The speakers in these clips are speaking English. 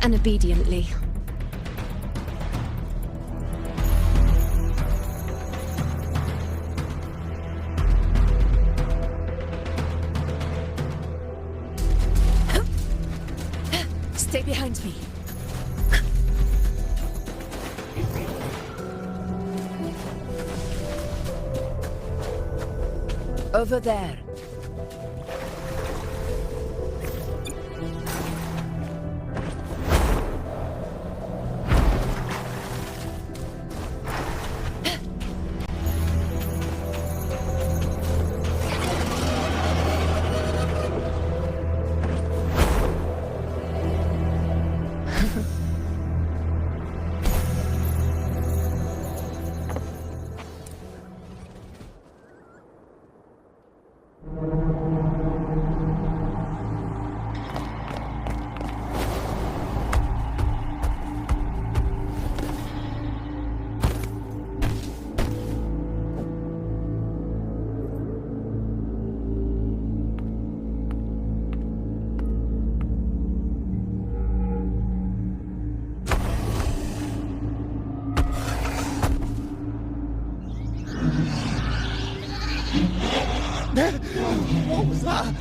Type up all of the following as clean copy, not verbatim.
and obediently. Stay behind me. Over there. What was that?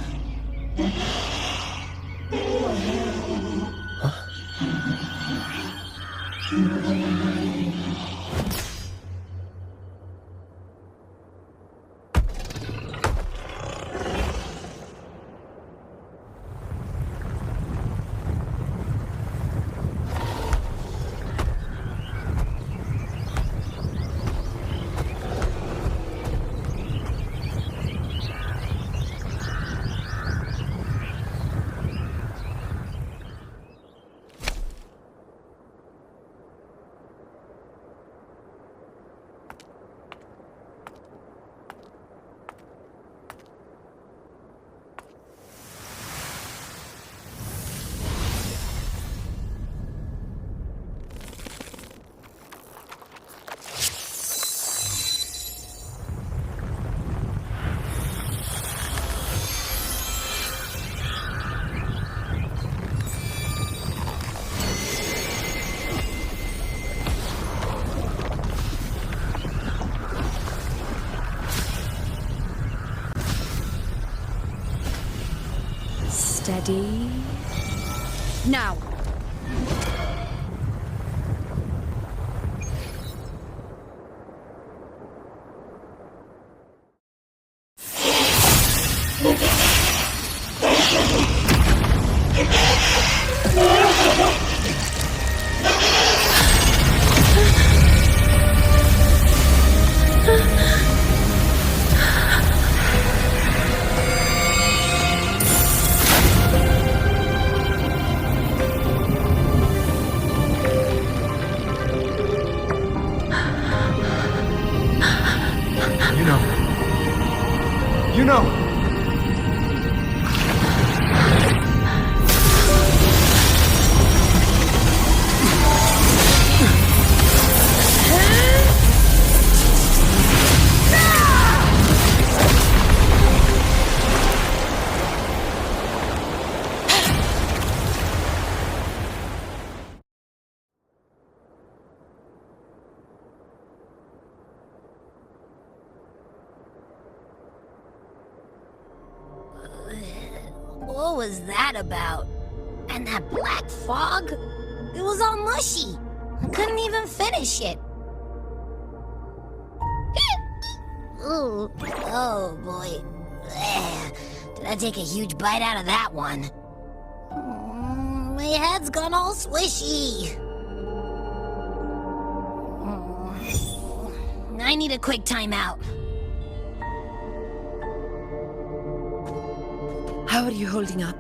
Steady. Now. You know. What was that about? And that black fog? It was all mushy. I couldn't even finish it. Ooh, oh boy. Did I take a huge bite out of that one? My head's gone all swishy. I need a quick timeout. How are you holding up?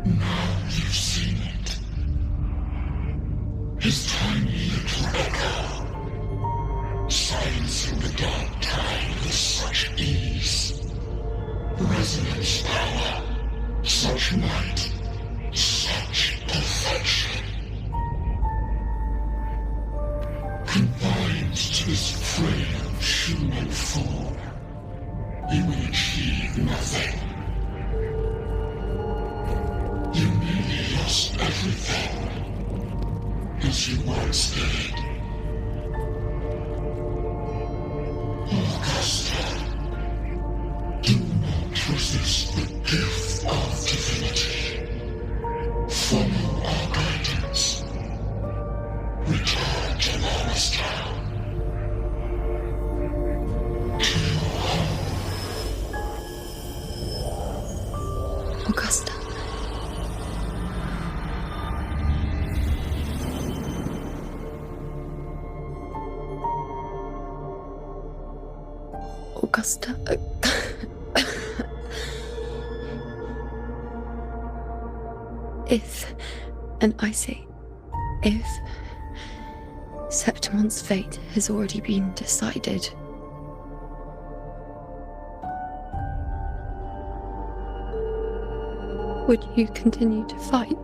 Now you've seen it. His tiny little echo, silencing the dark tide with such ease. Resonance power. Such might. Such perfection. Confined to this frail human form, you will achieve nothing. You nearly lost everything, as you once did. Augusta, do not resist the gift of divinity. Follow our guidance. Return to Lois Town. To your home. Augusta. Augusta. If, and I say, if Septimon's fate has already been decided, would you continue to fight?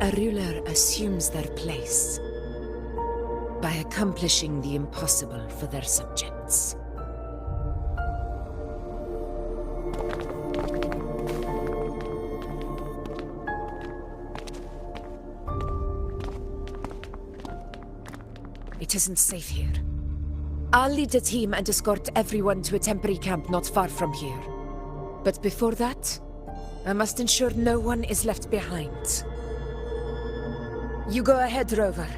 A ruler assumes their place by accomplishing the impossible for their subjects. It isn't safe here. I'll lead a team and escort everyone to a temporary camp not far from here. But before that, I must ensure no one is left behind. You go ahead, Rover.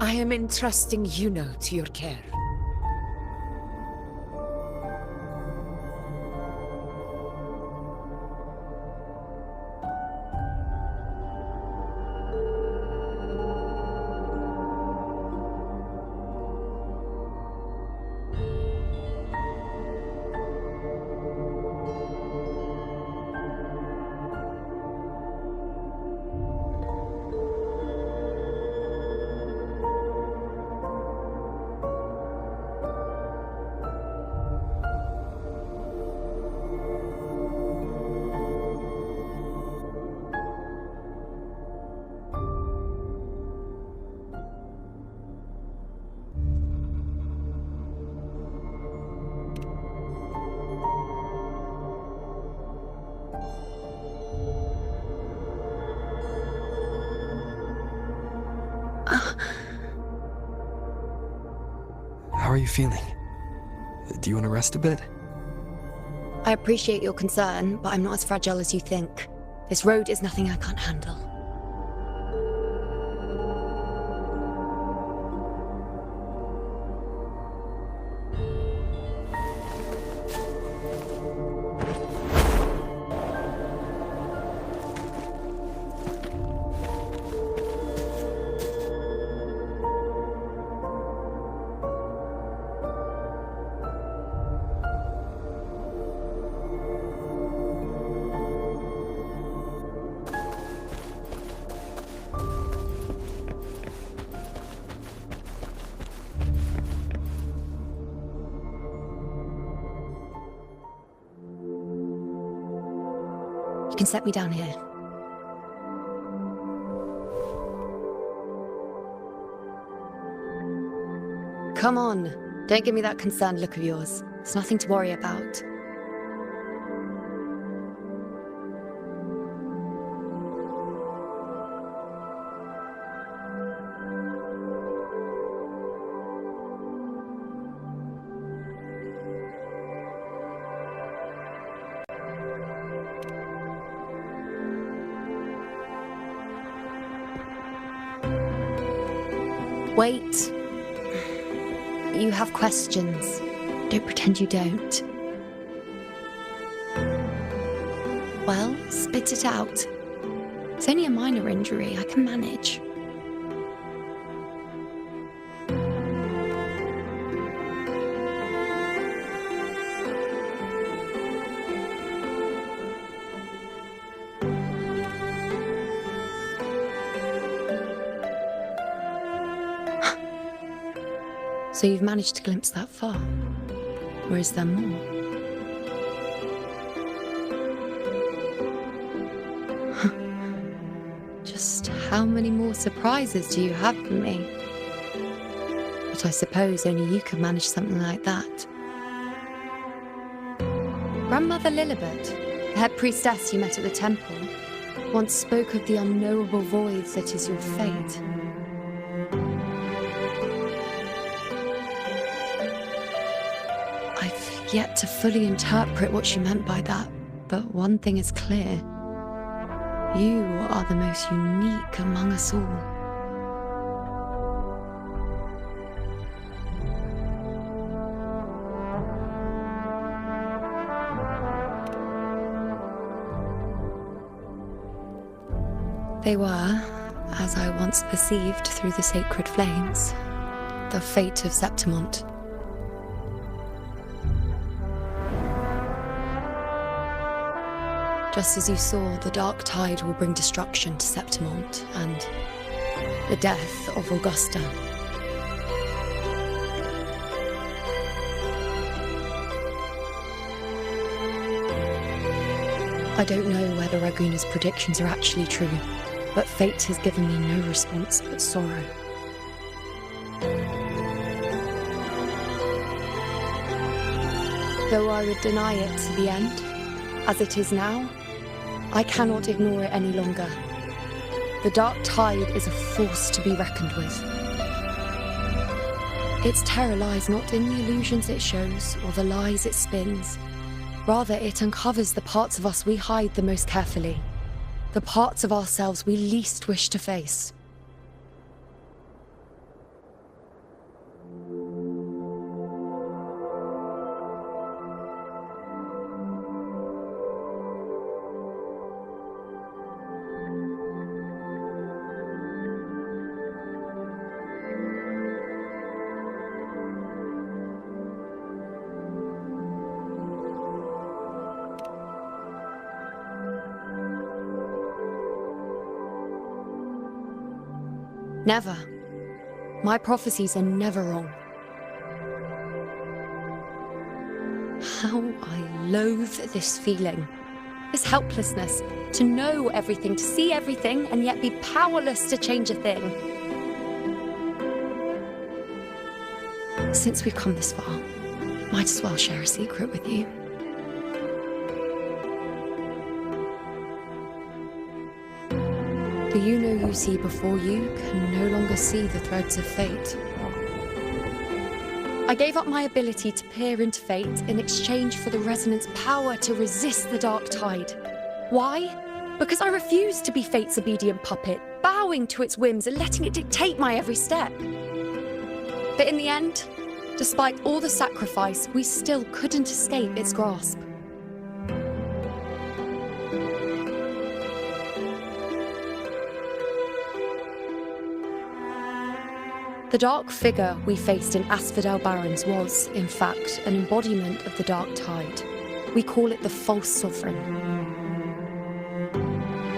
I am entrusting Yuno to your care. How are you feeling? Do you want to rest a bit? I appreciate your concern, but I'm not as fragile as you think. This road is nothing I can't handle. You can set me down here. Come on. Don't give me that concerned look of yours. It's nothing to worry about. Wait. You have questions. Don't pretend you don't. Well, spit it out. It's only a minor injury. I can manage. So you've managed to glimpse that far? Or is there more? Just how many more surprises do you have for me? But I suppose only you could manage something like that. Grandmother Lilibet, the head priestess you met at the temple, once spoke of the unknowable void that is your fate. I've yet to fully interpret what she meant by that, but one thing is clear. You are the most unique among us all. They were, as I once perceived through the sacred flames, the fate of Septimont. Just as you saw, the dark tide will bring destruction to Septimont and the death of Augusta. I don't know whether Raguna's predictions are actually true, but fate has given me no response but sorrow. Though I would deny it to the end, as it is now, I cannot ignore it any longer. The dark tide is a force to be reckoned with. Its terror lies not in the illusions it shows or the lies it spins. Rather, it uncovers the parts of us we hide the most carefully, the parts of ourselves we least wish to face. Never. My prophecies are never wrong. How I loathe this feeling. This helplessness. To know everything, to see everything, and yet be powerless to change a thing. Since we've come this far, might as well share a secret with you. The you-know you see before you can no longer see the threads of fate. I gave up my ability to peer into fate in exchange for the resonance power to resist the dark tide. Why? Because I refused to be fate's obedient puppet, bowing to its whims and letting it dictate my every step. But in the end, despite all the sacrifice, we still couldn't escape its grasp. The dark figure we faced in Asphodel Barrens was, in fact, an embodiment of the dark tide. We call it the false sovereign.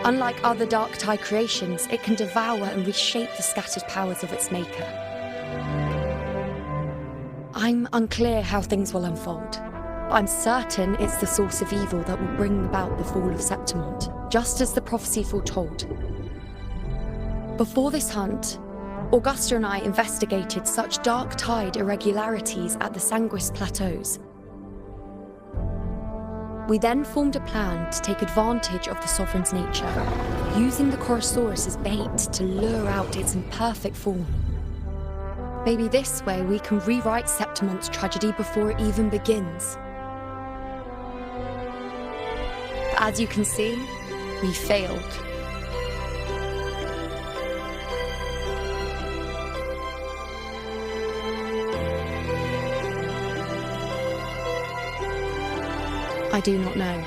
Unlike other dark tide creations, it can devour and reshape the scattered powers of its maker. I'm unclear how things will unfold, but I'm certain it's the source of evil that will bring about the fall of Septimont, just as the prophecy foretold. Before this hunt, Augusta and I investigated such dark tide irregularities at the Sanguis Plateaus. We then formed a plan to take advantage of the Sovereign's nature, using the Chorosaurus as bait to lure out its imperfect form. Maybe this way we can rewrite Septimont's tragedy before it even begins. But as you can see, we failed. I do not know.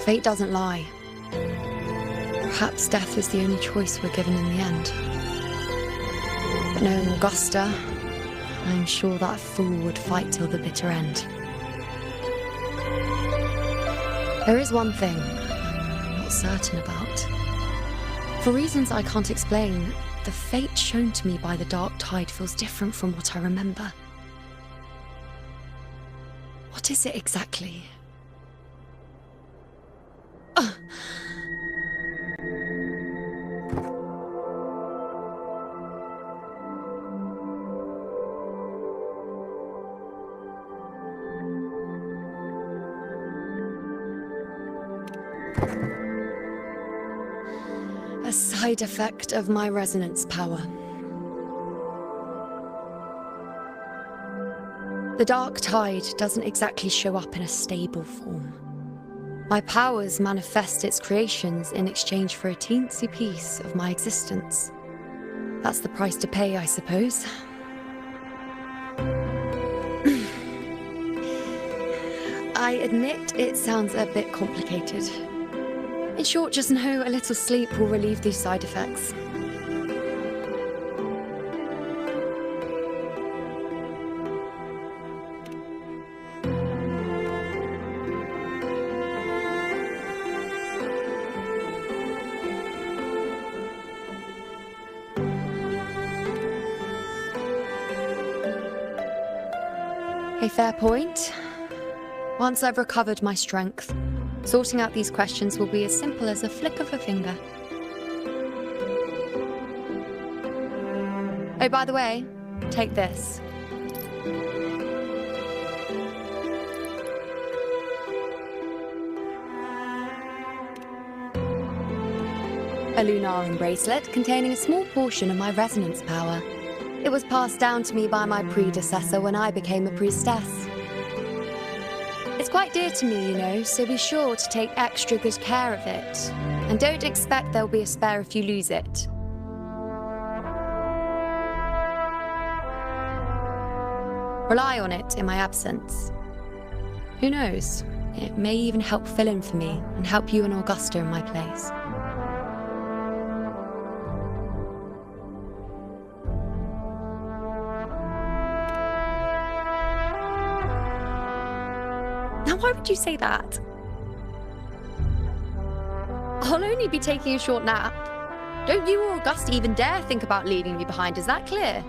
Fate doesn't lie. Perhaps death is the only choice we're given in the end. But knowing Augusta, I'm sure that fool would fight till the bitter end. There is one thing I'm not certain about. For reasons I can't explain, the fate shown to me by the Dark Tide feels different from what I remember. What is it exactly? A side effect of my resonance power. The Dark Tide doesn't exactly show up in a stable form. My powers manifest its creations in exchange for a teensy piece of my existence. That's the price to pay, I suppose. I admit it sounds a bit complicated. In short, just know a little sleep will relieve these side effects. A fair point. Once I've recovered my strength, sorting out these questions will be as simple as a flick of a finger. Oh, by the way, take this. A Lunarum bracelet containing a small portion of my resonance power. It was passed down to me by my predecessor when I became a priestess. It's quite dear to me, you know, so be sure to take extra good care of it. And don't expect there'll be a spare if you lose it. Rely on it in my absence. Who knows? It may even help fill in for me and help you and Augusta in my place. Now, why would you say that? I'll only be taking a short nap. Don't you or Augusta even dare think about leaving me behind, is that clear?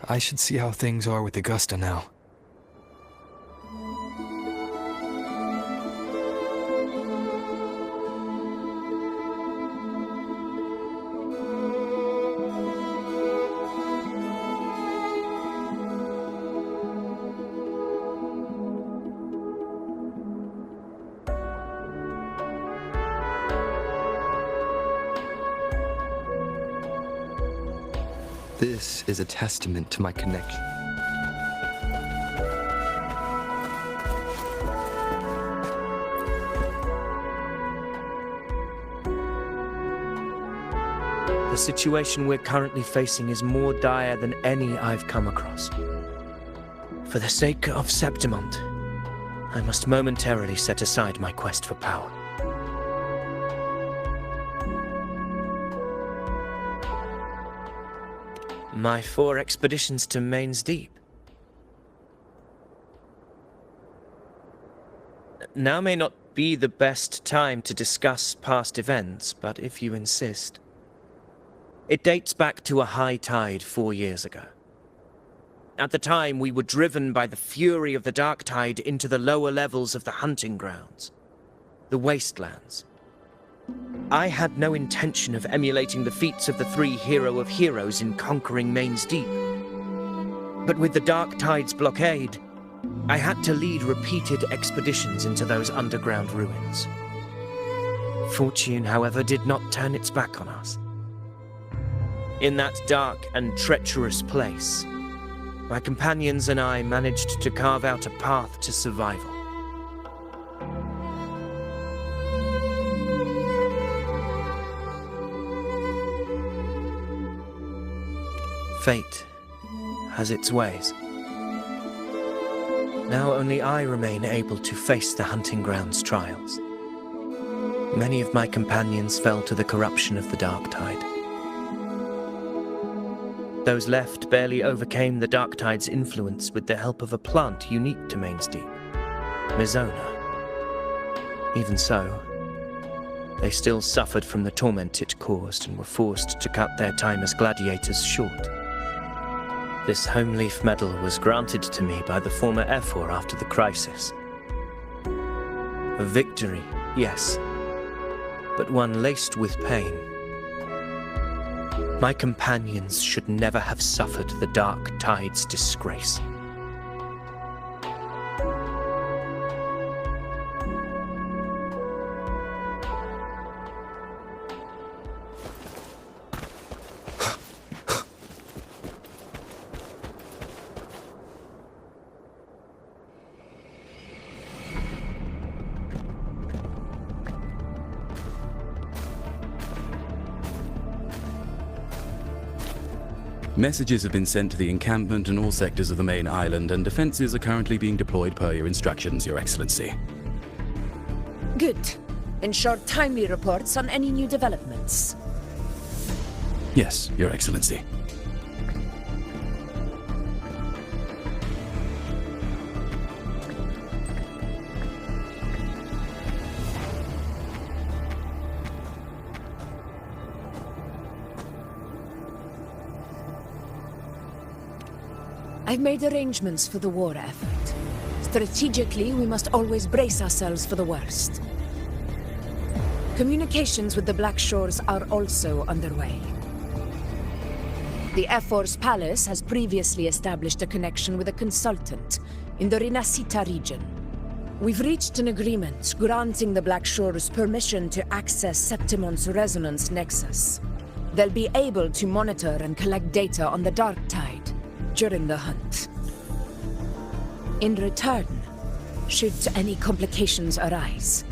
I should see how things are with Augusta now. This is a testament to my connection. The situation we're currently facing is more dire than any I've come across. For the sake of Septimont, I must momentarily set aside my quest for power. My 4 expeditions to M.A.A.S Deep. Now may not be the best time to discuss past events, but if you insist. It dates back to a high tide 4 years ago. At the time, we were driven by the fury of the Dark Tide into the lower levels of the hunting grounds, the wastelands. I had no intention of emulating the feats of the 3 Hero of Heroes in conquering M.A.A.S Deep. But with the Dark Tide's blockade, I had to lead repeated expeditions into those underground ruins. Fortune, however, did not turn its back on us. In that dark and treacherous place, my companions and I managed to carve out a path to survival. Fate has its ways. Now only I remain able to face the hunting grounds trials. Many of my companions fell to the corruption of the Dark Tide. Those left barely overcame the Dark Tide's influence with the help of a plant unique to M.A.A.S deep, Mizona. Even so, they still suffered from the torment it caused and were forced to cut their time as gladiators short. This home leaf medal was granted to me by the former Ephor after the crisis. A victory, yes, but one laced with pain. My companions should never have suffered the Dark Tide's disgrace. Messages have been sent to the encampment and all sectors of the main island, and defenses are currently being deployed per your instructions, Your Excellency. Good. Ensure timely reports on any new developments. Yes, Your Excellency. I've made arrangements for the war effort. Strategically, we must always brace ourselves for the worst. Communications with the Black Shores are also underway. The Ephor's palace has previously established a connection with a consultant in the Rinascita region. We've reached an agreement granting the Black Shores permission to access Septimon's resonance nexus. They'll be able to monitor and collect data on the Dark Tide during the hunt. In return, should any complications arise,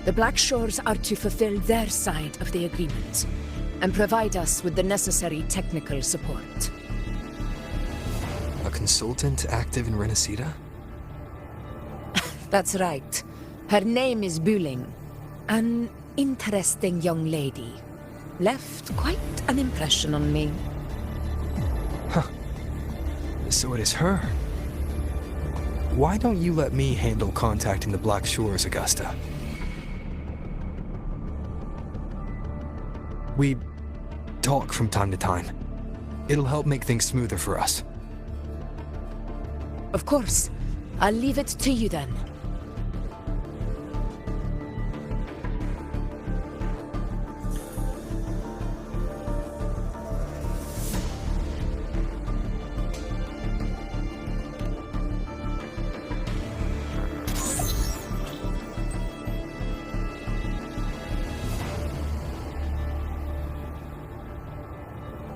the Black Shores are to fulfill their side of the agreement and provide us with the necessary technical support. A consultant active in Rinascita? That's right. Her name is Buling. An interesting young lady. Left quite an impression on me. So it is her. Why don't you let me handle contacting the Black Shores, Augusta? We talk from time to time. It'll help make things smoother for us. Of course. I'll leave it to you then.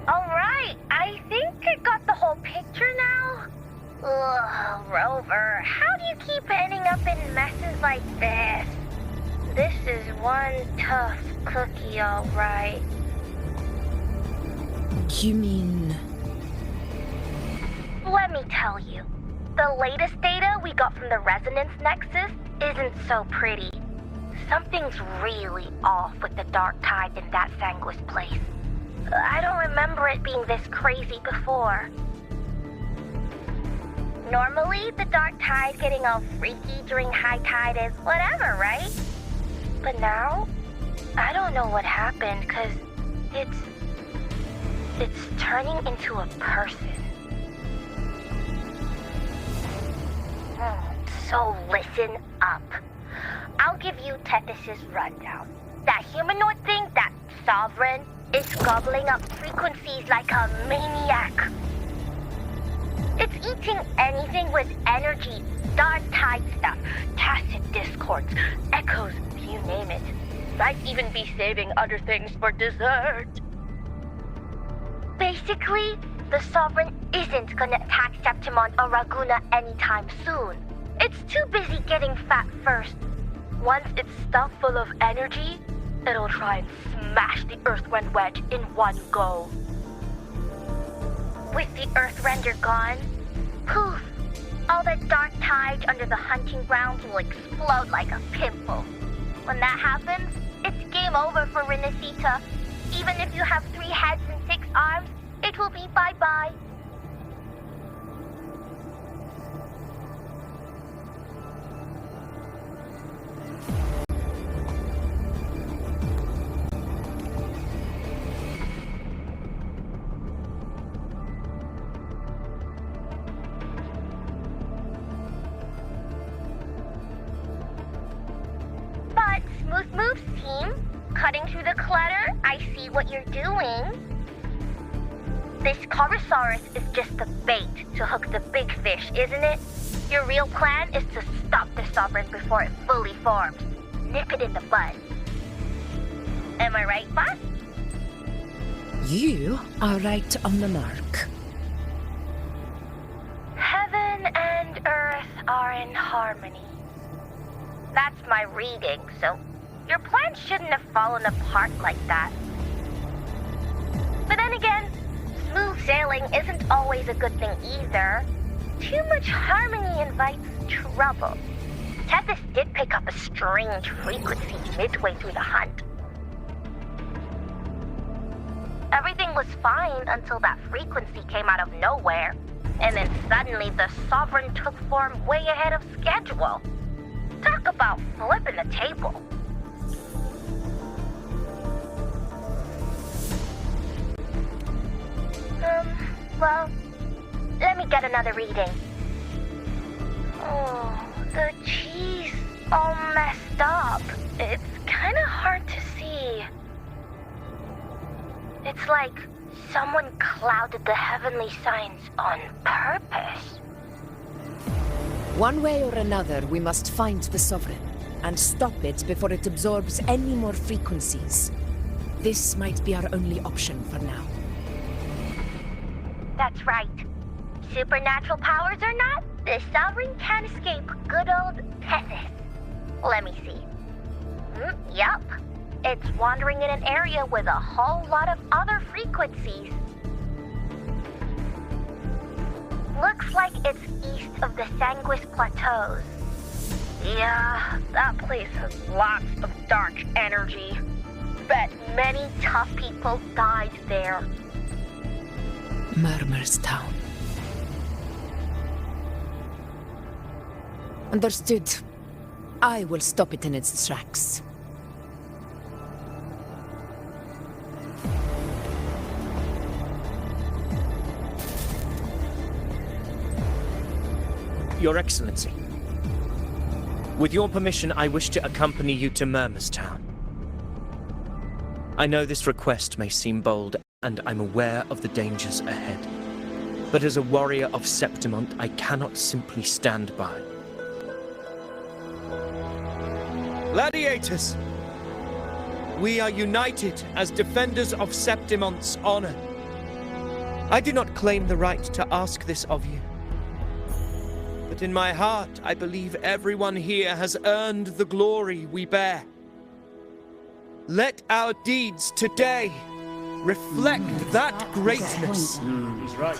Alright, I think I got the whole picture now. Ugh, Rover, how do you keep ending up in messes like this? This is one tough cookie, alright. You mean... Let me tell you, the latest data we got from the Resonance Nexus isn't so pretty. Something's really off with the Dark Tide in that Sanguis place. I don't remember it being this crazy before. Normally, the Dark Tide getting all freaky during high tide is whatever, right? But now, I don't know what happened, cause it's turning into a person. So listen up. I'll give you Tethys' rundown. That humanoid thing, that Sovereign, is gobbling up frequencies like a maniac. It's eating anything with energy, Dark Tide stuff, tacit discords, echoes, you name it. Might even be saving other things for dessert. Basically, the Sovereign isn't gonna attack Septimon or Raguna anytime soon. It's too busy getting fat first. Once it's stuffed full of energy, it'll try and smash the Earthrend wedge in one go. With the Earthrender gone, poof, all that Dark Tide under the hunting grounds will explode like a pimple. When that happens, it's game over for Rinascita. Even if you have 3 heads and 6 arms, it it will be bye-bye. But Smooth Moves team, cutting through the clutter, I see what you're doing. This Corosaurus is just the bait to hook the big fish, isn't it? Your real plan is to stop the Sovereign before it fully forms. Nip it in the bud. Am I right, boss? You are right on the mark. Heaven and earth are in harmony. That's my reading, so your plan shouldn't have fallen apart like that. But then again, smooth sailing isn't always a good thing either. Too much harmony invites trouble. Tethys did pick up a strange frequency midway through the hunt. Everything was fine until that frequency came out of nowhere, and then suddenly the Sovereign took form way ahead of schedule. Talk about flipping the table. Well, let me get another reading. Oh, the cheese all messed up. It's kind of hard to see. It's like someone clouded the heavenly signs on purpose. One way or another, we must find the Sovereign and stop it before it absorbs any more frequencies. This might be our only option for now. That's right. Supernatural powers or not, the Sovereign can't escape good old Tethys. Let me see. Yup. It's wandering in an area with a whole lot of other frequencies. Looks like it's east of the Sanguis Plateaus. Yeah, that place has lots of dark energy. Bet many tough people died there. Murmur's Town. Understood. I will stop it in its tracks. Your Excellency, with your permission, I wish to accompany you to Murmur's Town. I know this request may seem bold, and I'm aware of the dangers ahead. But as a warrior of Septimont, I cannot simply stand by. Gladiators! We are united as defenders of Septimont's honor. I do not claim the right to ask this of you. But in my heart, I believe everyone here has earned the glory we bear. Let our deeds today reflect that greatness. He's right.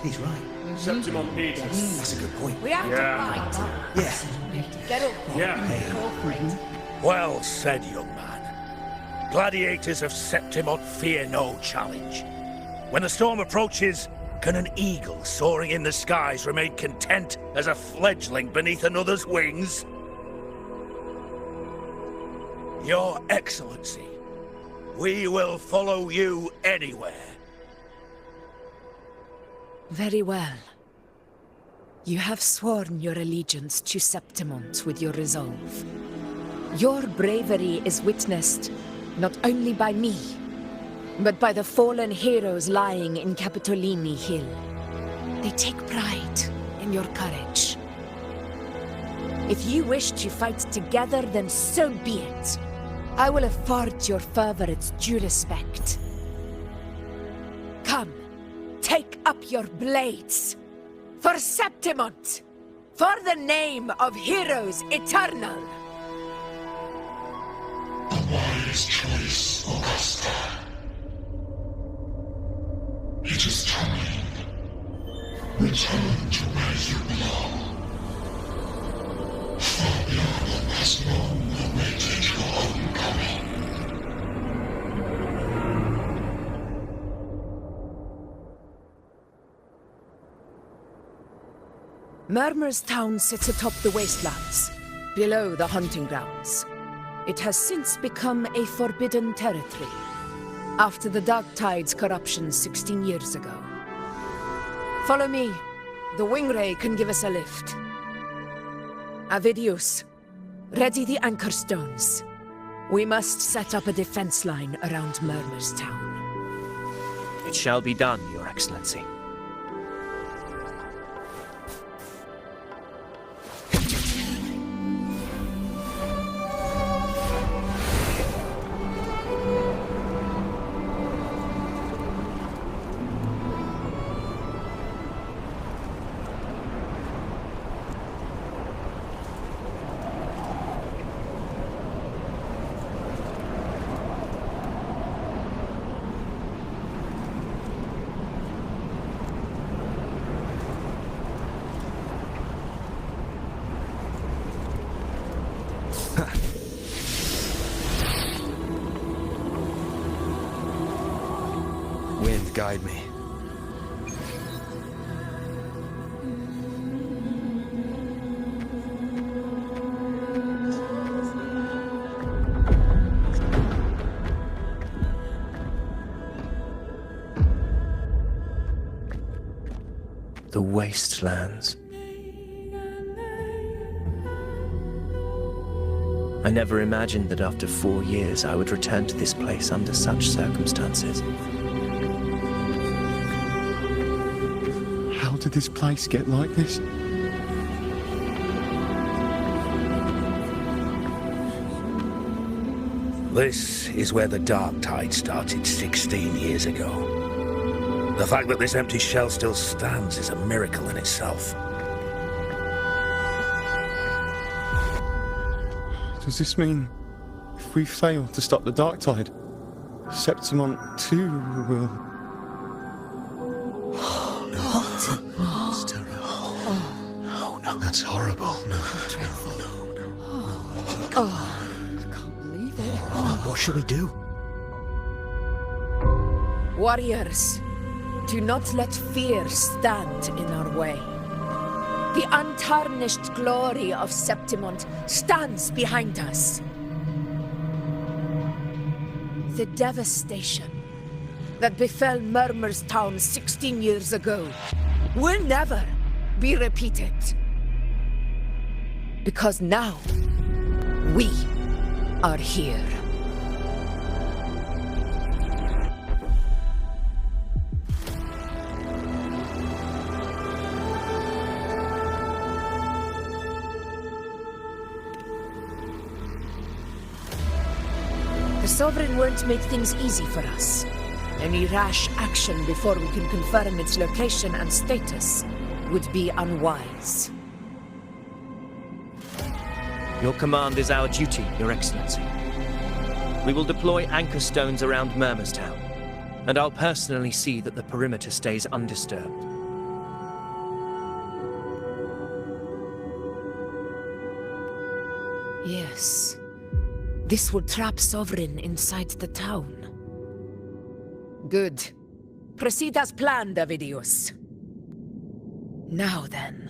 He's right. Septimont needs us. That's a good point. We have to fight. Yeah. Get up. Yeah. Well said, young man. Gladiators of Septimont fear no challenge. When the storm approaches, can an eagle soaring in the skies remain content as a fledgling beneath another's wings? Your Excellency, we will follow you anywhere. Very well. You have sworn your allegiance to Septimont with your resolve. Your bravery is witnessed not only by me, but by the fallen heroes lying in Capitolini Hill. They take pride in your courage. If you wish to fight together, then so be it. I will afford your fervor its due respect. Come, take up your blades. For Septimont! For the name of heroes eternal! A wise choice, Augusta. It is time. Return to where you belong. Fabiano has long awaited your homecoming. Murmur's town sits atop the wastelands, below the hunting grounds. It has since become a forbidden territory, after the Dark Tide's corruption 16 years ago. Follow me. The Wingray can give us a lift. Avidius, ready the anchor stones. We must set up a defense line around Murmur's town. It shall be done, Your Excellency. Wind, guide me. The wastelands. I never imagined that after 4 years I would return to this place under such circumstances. How did this place get like this? This is where the Dark Tide started 16 years ago. The fact that this empty shell still stands is a miracle in itself. Does this mean if we fail to stop the Dark Tide, Septimont too will... That's terrible. Oh, no. That's horrible. No. I can't believe it. What should we do? Warriors, do not let fear stand in our way. The untarnished glory of Septimont stands behind us. The devastation that befell Murmur's town 16 years ago will never be repeated. Because now, we are here. The Sovereign won't make things easy for us. Any rash action before we can confirm its location and status would be unwise. Your command is our duty, Your Excellency. We will deploy anchor stones around Murmur's town, and I'll personally see that the perimeter stays undisturbed. Yes. This will trap Sovereign inside the town. Good. Proceed as planned, Avidius. Now then.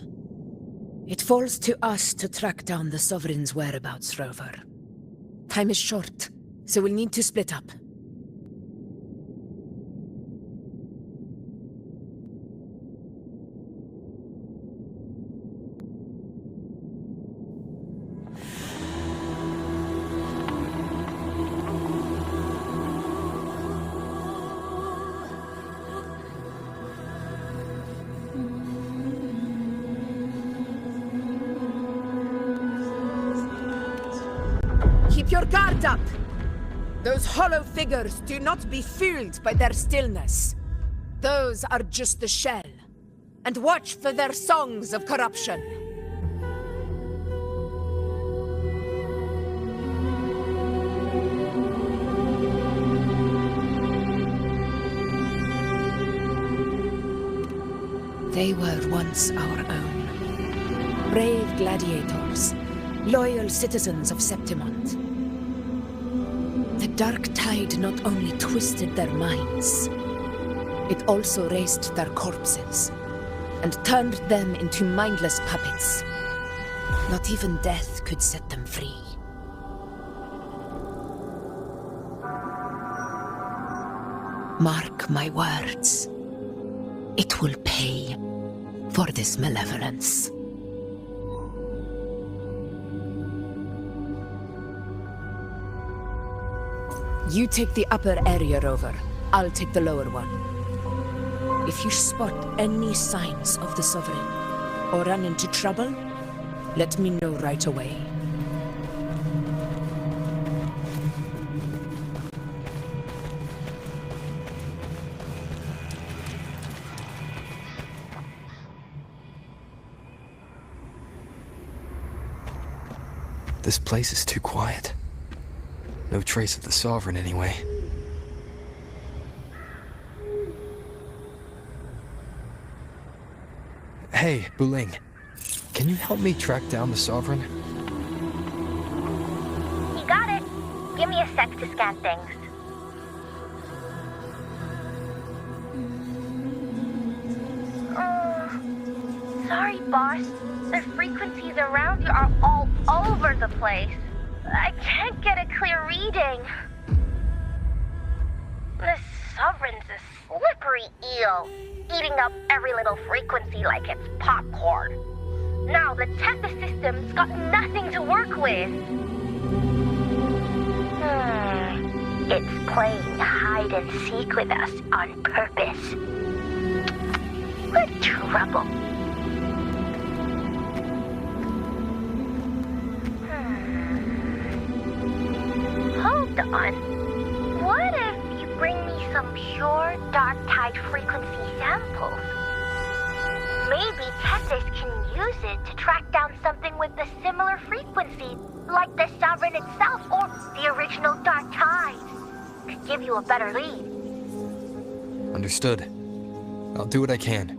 It falls to us to track down the Sovereign's whereabouts, Rover. Time is short, so we'll need to split up. Keep your guard up! Those hollow figures do not be fooled by their stillness. Those are just the shell. And watch for their songs of corruption. They were once our own. Brave gladiators, loyal citizens of Septimont. The Dark Tide not only twisted their minds, it also raised their corpses. and turned them into mindless puppets. Not even death could set them free. Mark my words. It will pay for this malevolence. You take the upper area, Rover. I'll take the lower one. If you spot any signs of the Sovereign, or run into trouble, let me know right away. This place is too quiet. No trace of the Sovereign anyway. Hey, Buling. Can you help me track down the Sovereign? You got it. Give me a sec to scan things. Sorry, boss. The frequencies around you are all over the place. I can't get a clear reading. The Sovereign's a slippery eel, eating up every little frequency like it's popcorn. Now the Tethys system's got nothing to work with. It's playing hide and seek with us on purpose. We're trouble. Hold on. What if you bring me some pure dark tide frequency samples? Maybe Tethys can use it to track down something with a similar frequency, like the Sovereign itself or the original dark tide. Could give you a better lead. Understood. I'll do what I can.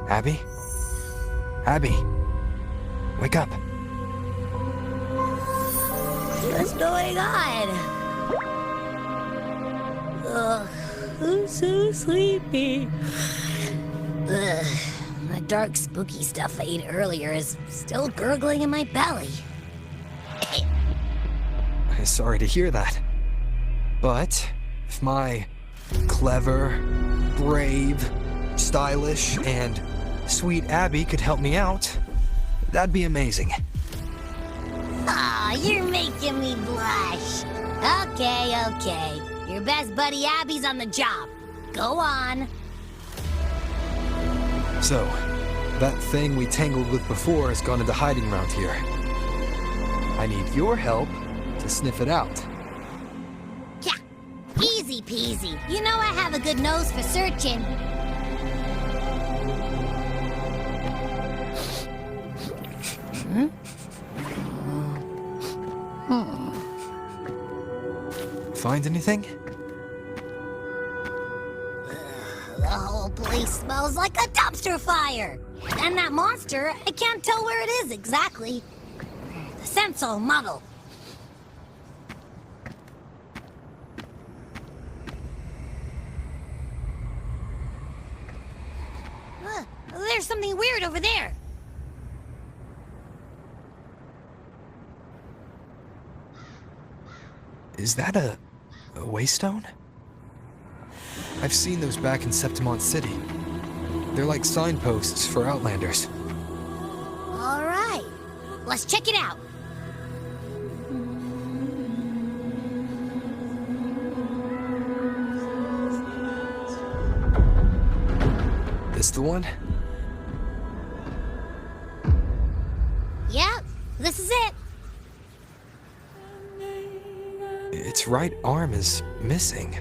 Abby? Abby? Wake up. What's going on? Ugh, I'm so sleepy. Ugh, the dark, spooky stuff I ate earlier is still gurgling in my belly. Sorry to hear that. But if my clever, brave, stylish, and sweet Abby could help me out, that'd be amazing. Aw, you're making me blush. Okay. Your best buddy Abby's on the job. Go on. So, that thing we tangled with before has gone into hiding around here. I need your help to sniff it out. Yeah, easy peasy. You know I have a good nose for searching. Find anything? The whole place smells like a dumpster fire. And that monster, I can't tell where it is exactly. The scent's all muddled. There's something weird over there. Is that a waystone? I've seen those back in Septimont City. They're like signposts for Outlanders. All right, let's check it out. This the one? Yep, this is it. Its right arm is missing.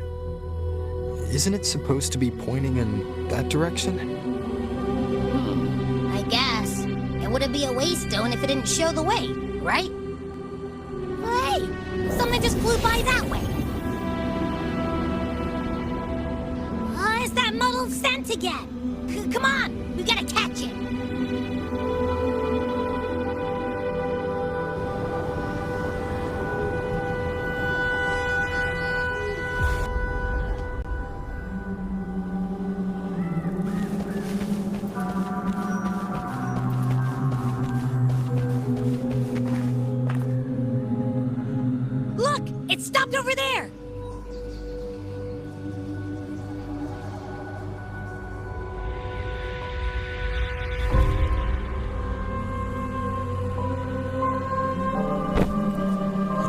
Isn't it supposed to be pointing in that direction? I guess. It wouldn't be a waystone if it didn't show the way, right? Hey, something just flew by that way. It's that muddled scent again. Come on, we gotta catch it. It stopped over there!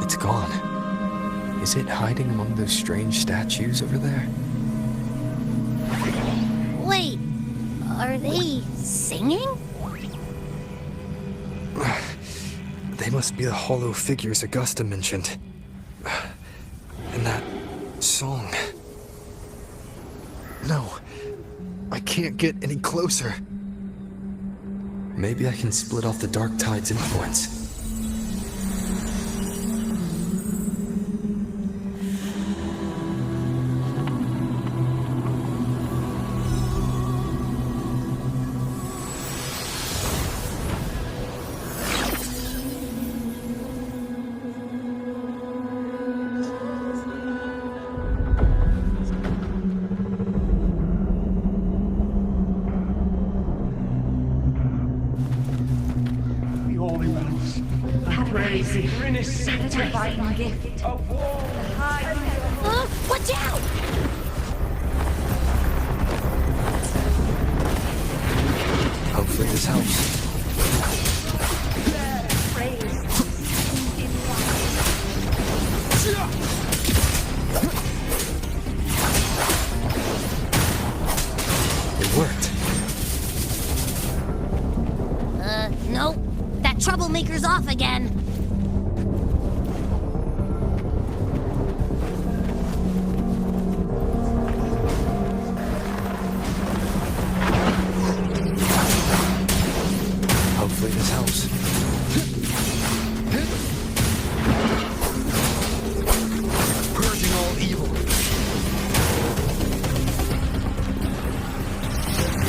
It's gone. Is it hiding among those strange statues over there? Wait, are they singing? They must be the hollow figures Augusta mentioned. And that song. No, I can't get any closer. Maybe I can split off the Dark Tide's influence. Rinascita divine gift. Watch out! Hopefully this helps. It worked. Nope. That troublemaker's off again. Hopefully this helps. Purging all evil.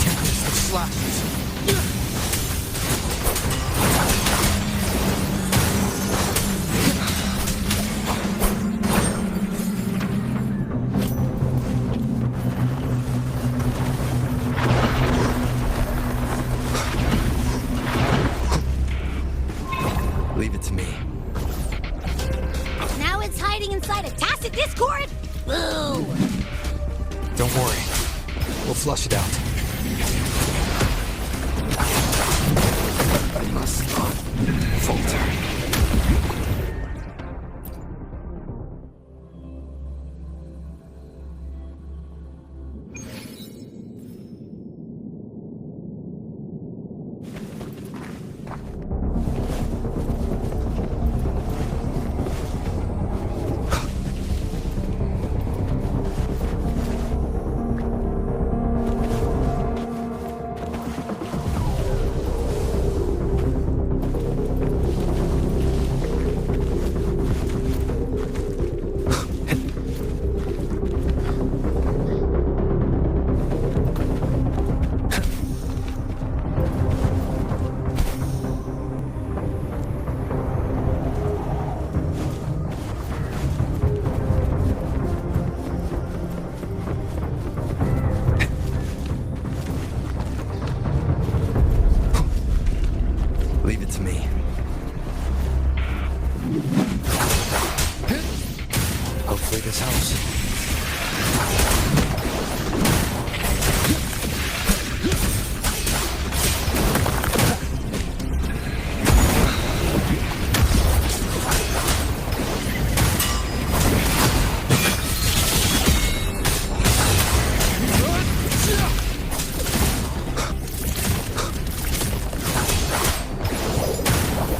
Tempest of slashes. Leave it to me. Now it's hiding inside a tacit discord? Boo! Don't worry. We'll flush it out. I must not falter. Leave it to me. Hopefully this helps.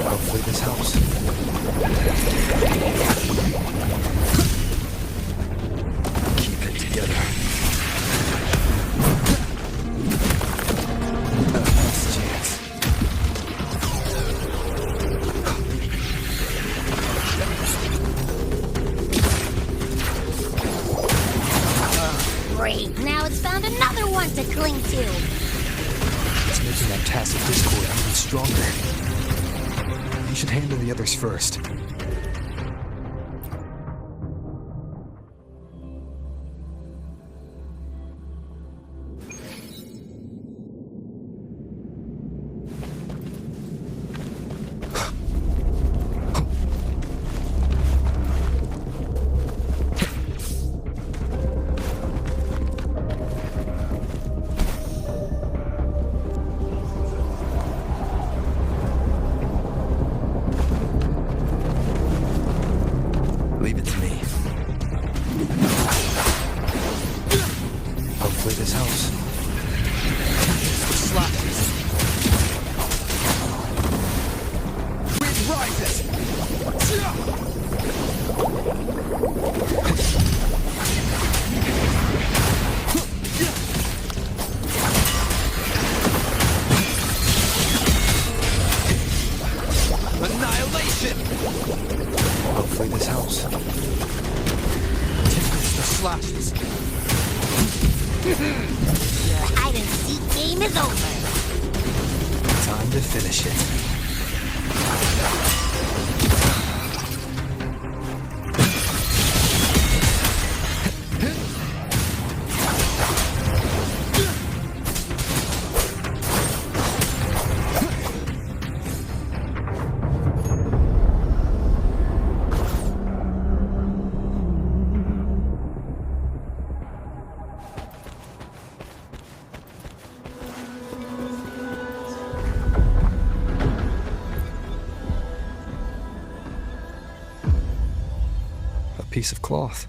Hopefully this helps. Keep it together. Last chance. Great, now it's found another one to cling to. It's making that tacit discord even stronger. You should handle the others first. Hopefully this helps. Slashes. Wind rises. Annihilation. Hopefully this helps. Tickles the slashes. Your hide-and-seek game is over. Time to finish it. Piece of cloth.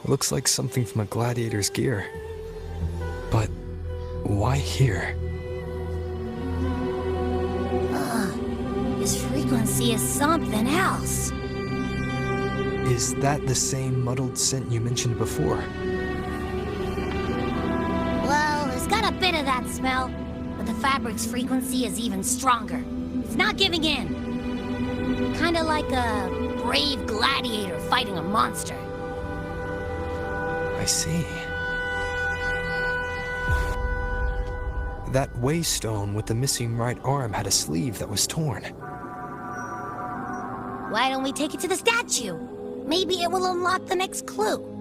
It looks like something from a gladiator's gear. But why here? This frequency is something else. Is that the same muddled scent you mentioned before? Well, it's got a bit of that smell, but the fabric's frequency is even stronger. It's not giving in. Kinda like a brave gladiator fighting a monster. I see. That waystone with the missing right arm had a sleeve that was torn. Why don't we take it to the statue? Maybe it will unlock the next clue.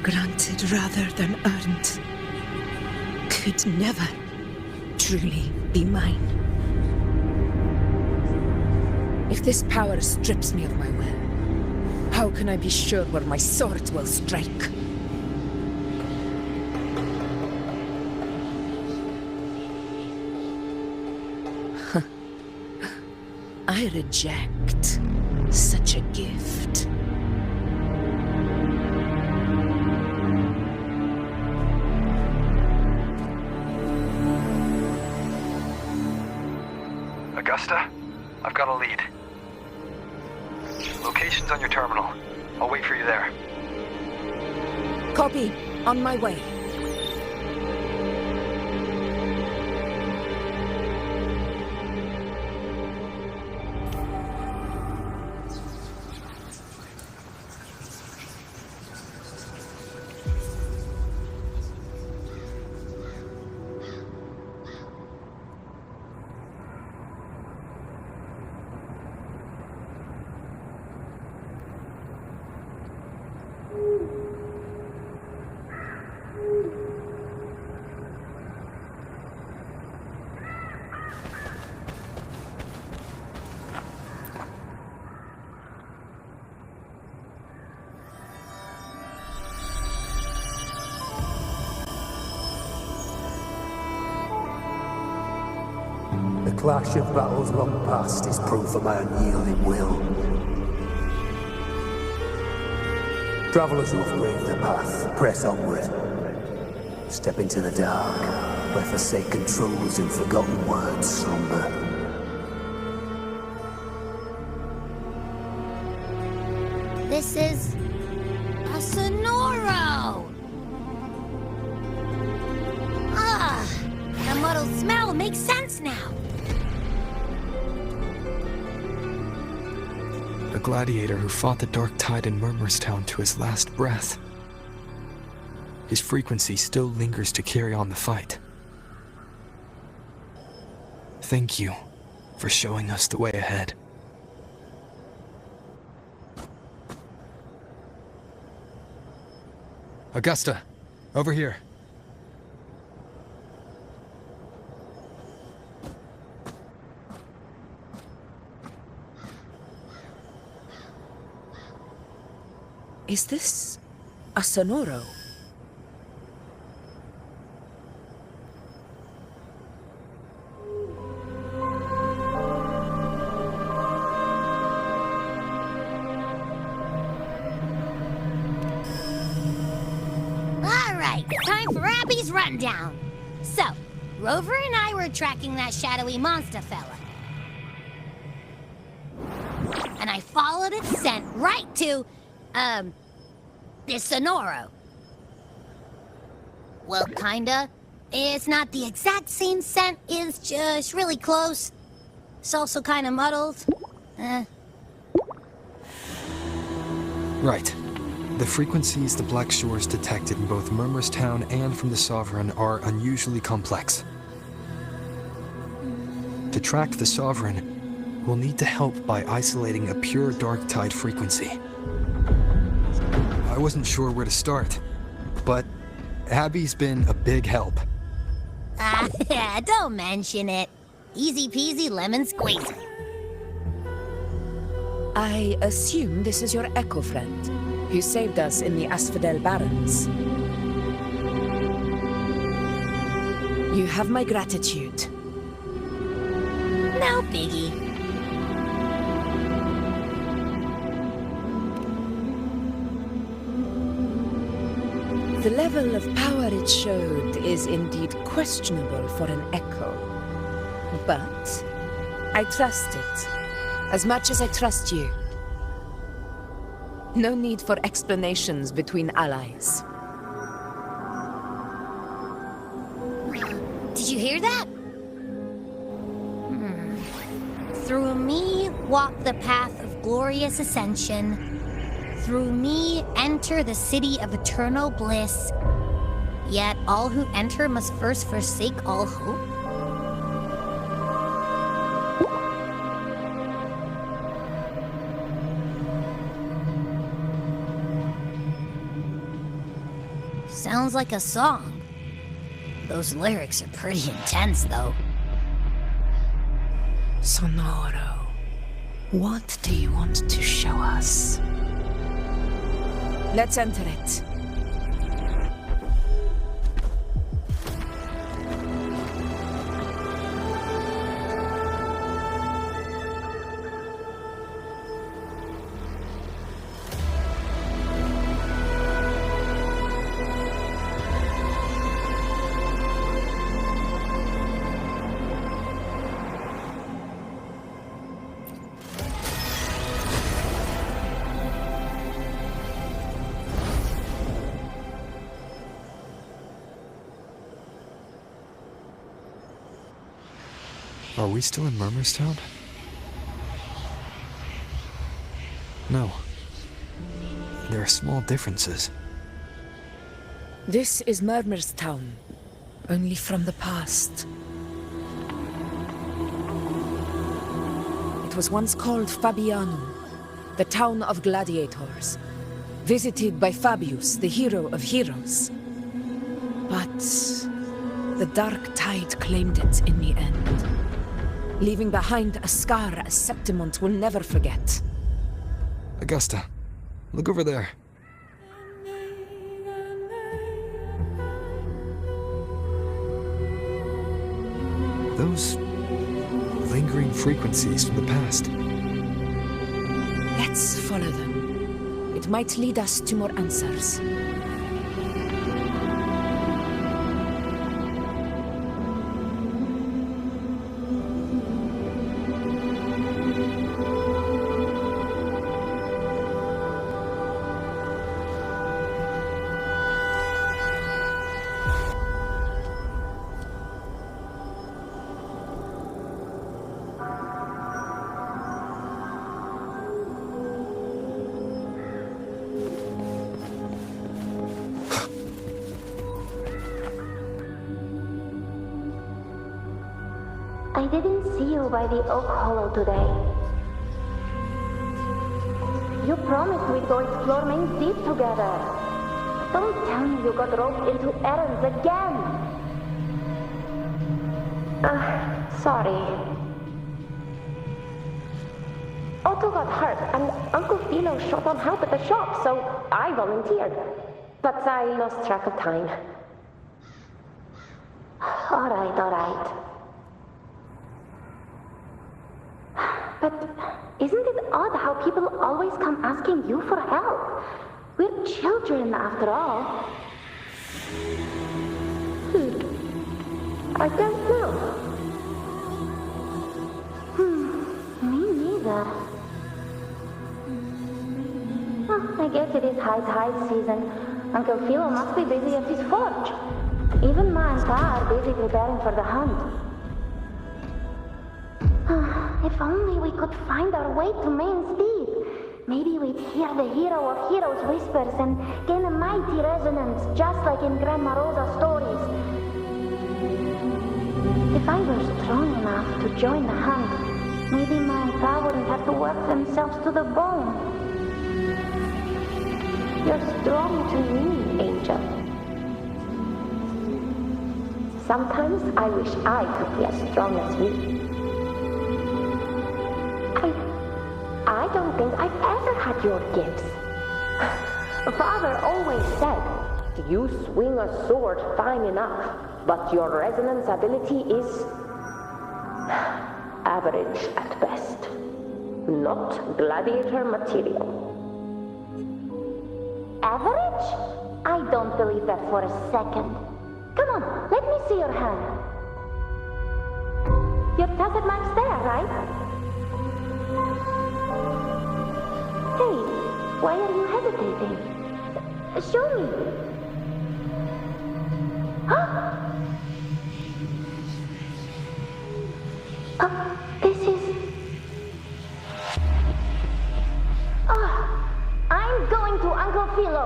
Granted rather than earned, could never truly be mine. If this power strips me of my will, how can I be sure where my sword will strike? I reject such a gift. Augusta, I've got a lead. Located Location's on your terminal. I'll wait for you there. Copy. On my way. The clash of battles long past is proof of my unyielding will. Travelers who have braved the path, press onward. Step into the dark, where forsaken truths and forgotten words slumber. This is... a Sonoro! Ah, the muddled smell makes sense now. A gladiator who fought the dark tide in Murmurstown to his last breath. His frequency still lingers to carry on the fight. Thank you for showing us the way ahead. Augusta, over here. Is this a Sonoro? Alright, time for Abby's rundown. So, Rover and I were tracking that shadowy monster fella. And I followed its scent right to, this Sonoro. Well, kinda. It's not the exact same scent, it's just really close. It's also kinda muddled. Right. The frequencies the Black Shores detected in both Murmurstown and from the Sovereign are unusually complex. To track the Sovereign, we'll need to help by isolating a pure dark tide frequency. I wasn't sure where to start, but Abby's been a big help. Don't mention it. Easy peasy lemon squeezy. I assume this is your Echo friend, who saved us in the Asphodel Barrens. You have my gratitude. No biggie. The level of power it showed is indeed questionable for an Echo. But I trust it, as much as I trust you. No need for explanations between allies. Did you hear that? Through me walk the path of glorious ascension. Through me enter the city of eternal bliss. Yet all who enter must first forsake all hope. Sounds like a song. Those lyrics are pretty intense, though. Sonoro, what do you want to show us? Let's enter it. Are we still in Murmurstown? No. There are small differences. This is Murmurstown, only from the past. It was once called Fabianum, the town of gladiators, visited by Fabius, the hero of heroes. But the dark tide claimed it in the end, leaving behind a scar Septimont will never forget. Augusta, look over there. Those lingering frequencies from the past. Let's follow them. It might lead us to more answers. I didn't see you by the Oak Hollow today. You promised we'd go explore Main Deep together. Don't tell me you got roped into errands again. Sorry. Otto got hurt, and Uncle Philo shot on help at the shop, so I volunteered. But I lost track of time. All right. But isn't it odd how people always come asking you for help? We're children, after all. I don't know. Me neither. Well, I guess it is high tide season. Uncle Philo must be busy at his forge. Even Ma and Pa are busy preparing for the hunt. If only we could find our way to Main's Deep. Maybe we'd hear the hero of heroes whispers and gain a mighty resonance, just like in Grandma Rosa's stories. If I were strong enough to join the hunt, maybe Ma and Pa wouldn't have to work themselves to the bone. You're strong to me, Angel. Sometimes I wish I could be as strong as you. I don't think I've ever had your gifts. Father always said, you swing a sword fine enough, but your resonance ability is average at best. Not gladiator material. Average? I don't believe that for a second. Come on, let me see your hand. Your tacit mark's there, right? Hey, why are you hesitating? Show me. This is... I'm going to Uncle Philo.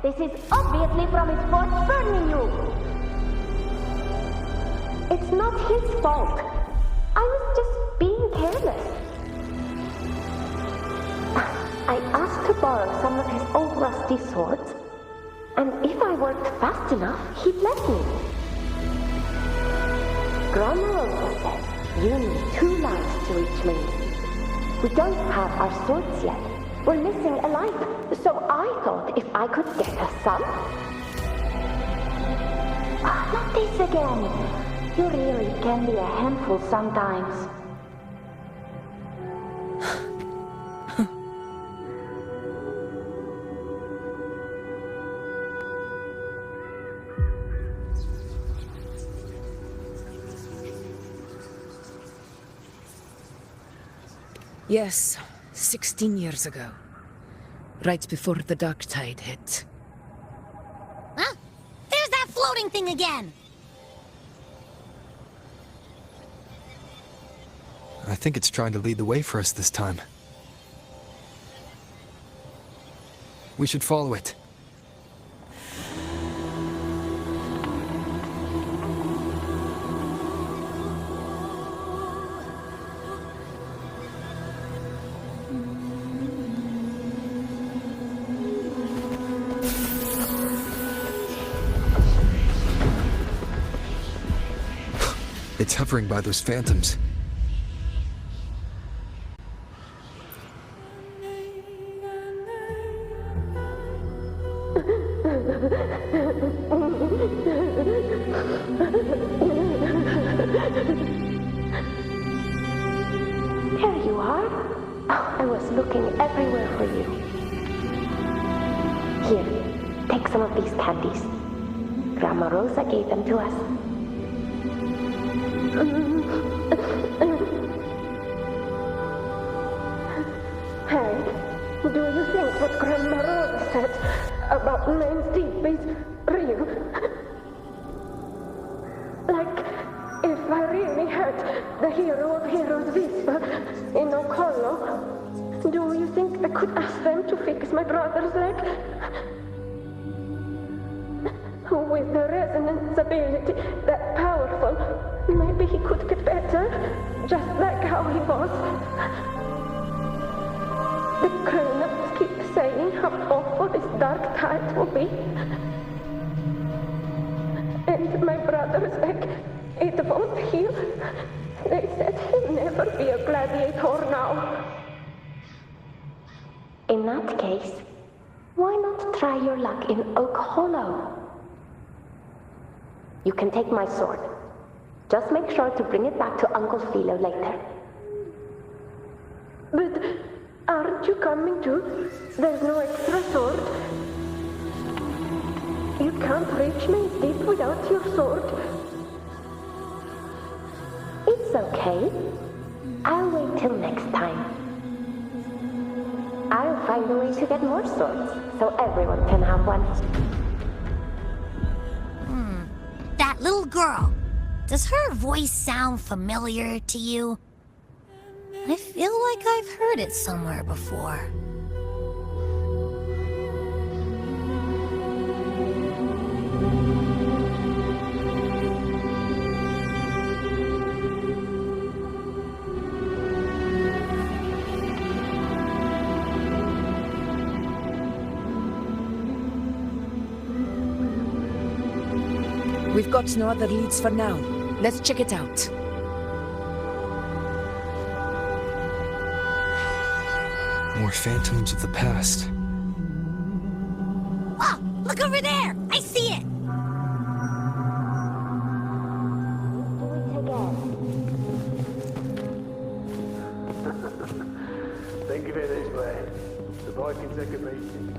This is obviously from his forge burning you. It's not his fault. I was just being careless. I asked to borrow some of his old rusty swords, and if I worked fast enough, he'd let me. Grandma Rosa says you need 2 lives to reach me. We don't have our swords yet. We're missing a life, so I thought if I could get us some... not this again. You really can be a handful sometimes. Yes, 16 years ago. Right before the dark tide hit. Huh? There's that floating thing again! I think it's trying to lead the way for us this time. We should follow it. It's hovering by those phantoms. Here you are. Oh, I was looking everywhere for you. Here, take some of these candies. Grandma Rosa gave them to us. Hey, do you think what Grandma Rosa said about Main's deep is real? Like, if I really had the hero of heroes whisper in Oak Hollow, do you think I could ask them to fix my brother's leg? With the resonance ability that powerful, maybe he could get better, just like how he was. The Colonels keep saying how awful this dark tide will be. And my brother's leg, it won't heal. They said he'll never be a gladiator now. In that case, why not try your luck in Oak Hollow? You can take my sword. Just make sure to bring it back to Uncle Philo later. But aren't you coming too? There's no extra sword. You can't reach me deep without your sword. It's okay. I'll wait till next time. I'll find a way to get more swords, so everyone can have one. That little girl. Does her voice sound familiar to you? I feel like I've heard it somewhere before. We've got no other leads for now. Let's check it out. More phantoms of the past. Oh, look over there! I see it! Think of it this way. The boy can take a beating.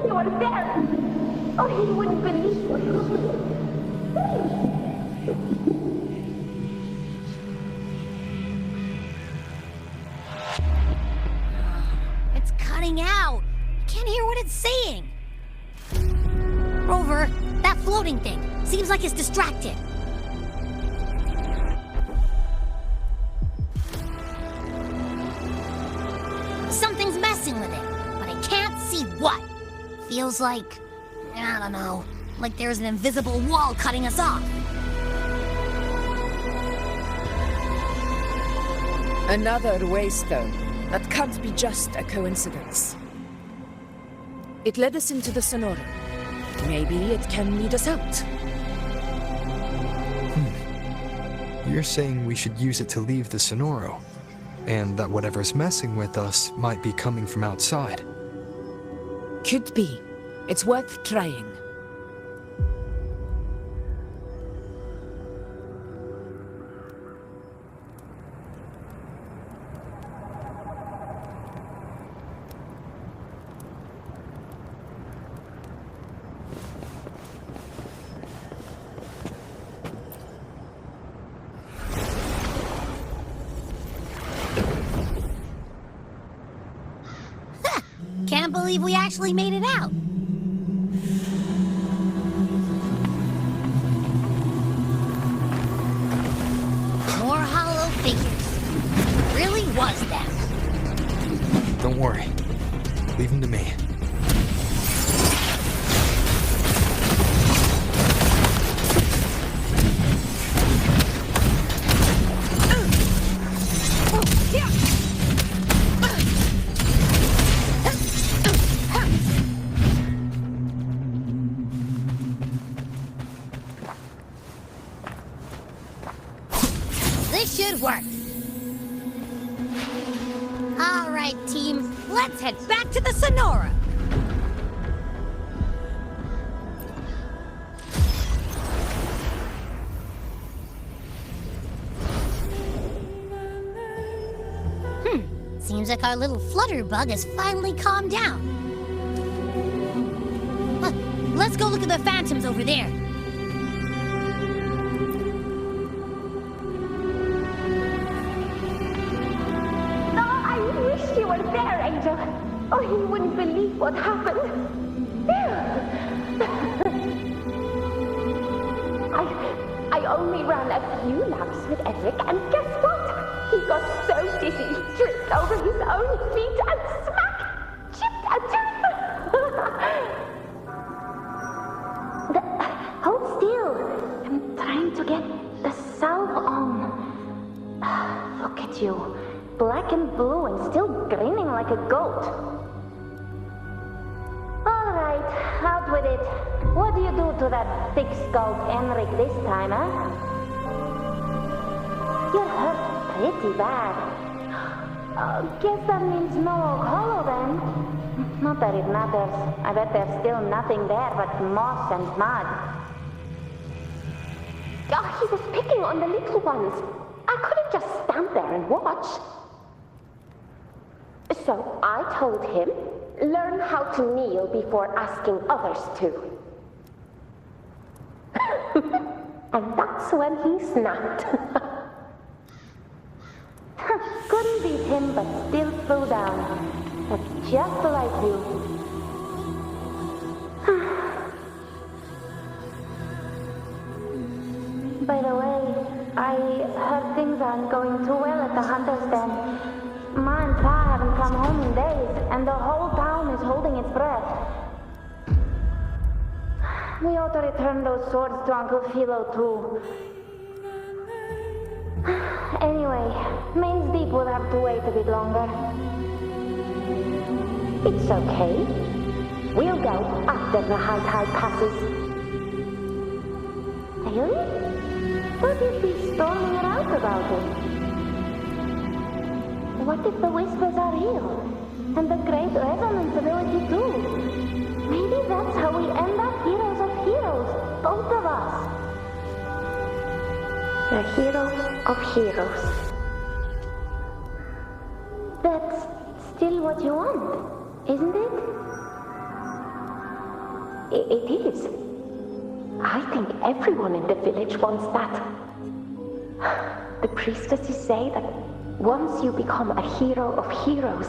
You're there! Oh, he wouldn't believe what It's cutting out. I can't hear what it's saying. Rover, that floating thing seems like it's distracted. Something's messing with it, but I can't see what. Feels like, I don't know, like there's an invisible wall cutting us off. Another waystone. That can't be just a coincidence. It led us into the Sonora. Maybe it can lead us out. You're saying we should use it to leave the Sonoro, and that whatever's messing with us might be coming from outside. Could be. It's worth trying. can't believe we actually made it out. More hollow figures. It really was them. Don't worry. Leave them to me. This should work. All right, team. Let's head back to the Sonora. Seems like our little flutterbug has finally calmed down. Let's go look at the phantoms over there. I wish you were there, Angel. Oh, you wouldn't believe what happened. I only ran a few laps with Eric, and guess what? He got so dizzy, he tripped over his own feet and smack! Chipped a tooth! Hold still. I'm trying to get the salve on. Look at you. Black and blue and still grinning like a goat. All right, out with it. What do you do to that thick-skulled Enric this time, huh? You're hurt pretty bad. Guess that means no oak hollow then. Not that it matters. I bet there's still nothing there but moss and mud. He was picking on the little ones. I couldn't just stand there and watch. So I told him, learn how to kneel before asking others to. And that's when he snapped. Couldn't beat him, but still flew down. That's just like you. By the way, I heard things aren't going too well at the Hunter's Den. Ma and Pa haven't come home in days, and the whole town is holding its breath. We ought to return those swords to Uncle Philo, too. Anyway, Main's Deep will have to wait a bit longer. It's okay. We'll go after the high tide passes. Really? But you'd be storming around about it. What if the whispers are real? And the great resonance ability too? Maybe that's how we end up heroes of heroes, both of us. The hero of heroes. That's still what you want, isn't it? It is. I think everyone in the village wants that. The priestesses say that once you become a hero of heroes,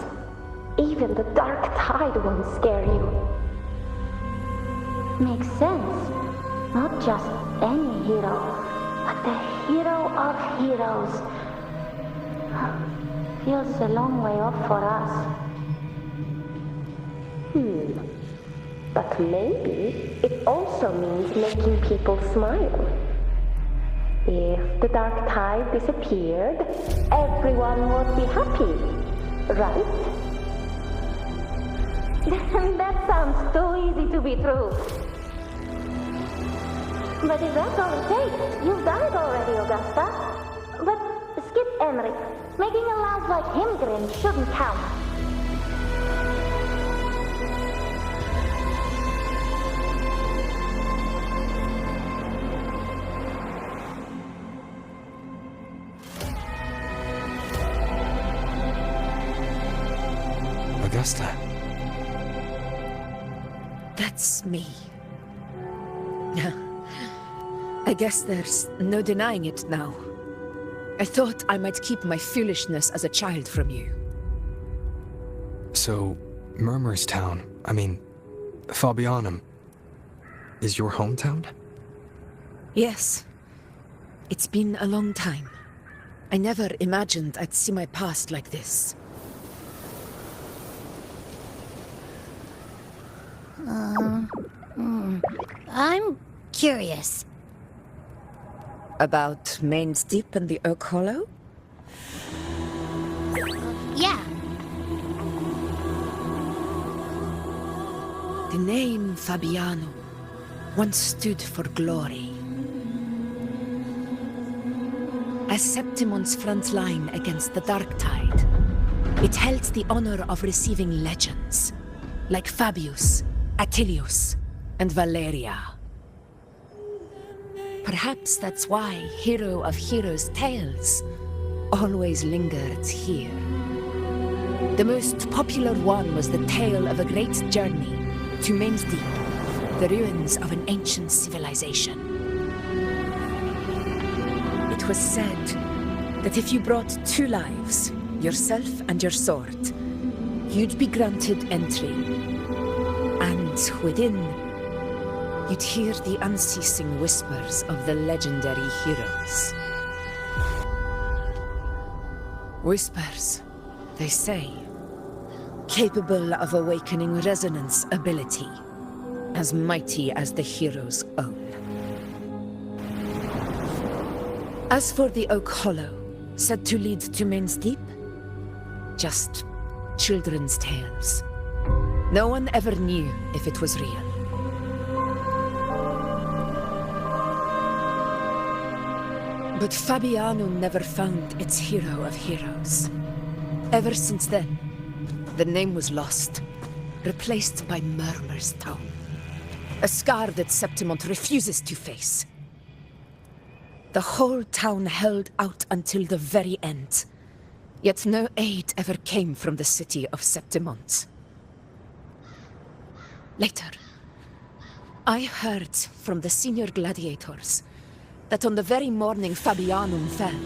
even the dark tide won't scare you. Makes sense. Not just any hero, but the hero of heroes. Feels a long way off for us. But maybe it also means making people smile. If the dark tide disappeared, everyone would be happy, right? That sounds too easy to be true. But if that's all it takes, you've done it already, Augusta. But skip Emmerich. Making a lad like him grin shouldn't count. Augusta. That's me. I guess there's no denying it now. I thought I might keep my foolishness as a child from you. So, Murmur's town, Fabianum, is your hometown? Yes. It's been a long time. I never imagined I'd see my past like this. I'm curious. About M.A.A.S Deep and the Oak Hollow? Yeah. The name Fabianum once stood for glory. As Septimon's front line against the Dark Tide, it held the honor of receiving legends, like Fabius, Attilius, and Valeria. Perhaps that's why Hero of Heroes' tales always lingered here. The most popular one was the tale of a great journey to M.A.A.S Deep, the ruins of an ancient civilization. It was said that if you brought 2 lives, yourself and your sword, you'd be granted entry. And within, you'd hear the unceasing whispers of the legendary heroes. Whispers, they say, capable of awakening resonance ability, as mighty as the hero's own. As for the Oak Hollow, said to lead to M.A.A.S Deep, just children's tales. No one ever knew if it was real. But Fabianum never found its hero of heroes. Ever since then, the name was lost, replaced by Murmur's tone. A scar that Septimont refuses to face. The whole town held out until the very end, yet no aid ever came from the city of Septimont. Later, I heard from the senior gladiators that on the very morning Fabianum fell,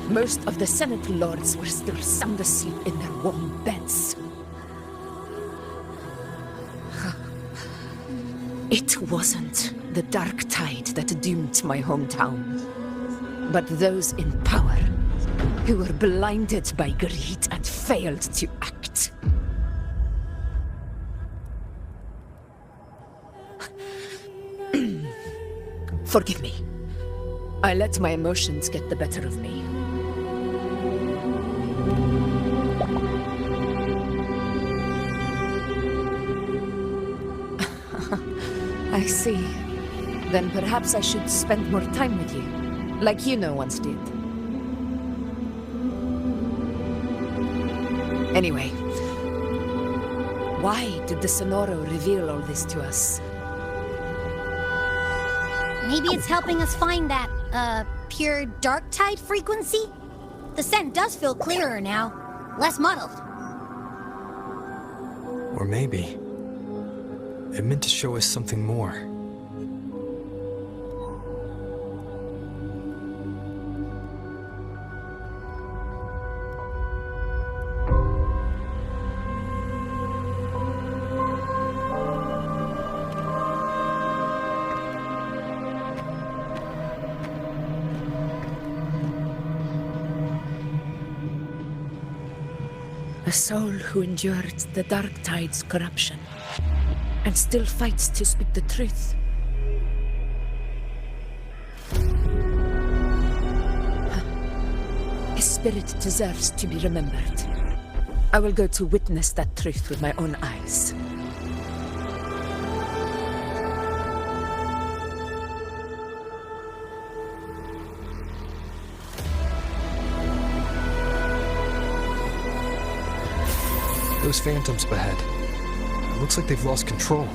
most of the Senate lords were still sound asleep in their warm beds. It wasn't the Dark Tide that doomed my hometown, but those in power who were blinded by greed and failed to act. Forgive me. I let my emotions get the better of me. I see. Then perhaps I should spend more time with you, like you once did. Anyway, why did the Sonoro reveal all this to us? Maybe it's helping us find that, pure dark tide frequency? The scent does feel clearer now, less muddled. Or maybe it meant to show us something more. A soul who endured the Dark Tide's corruption, and still fights to speak the truth. His spirit deserves to be remembered. I will go to witness that truth with my own eyes. Those phantoms up ahead. It looks like they've lost control.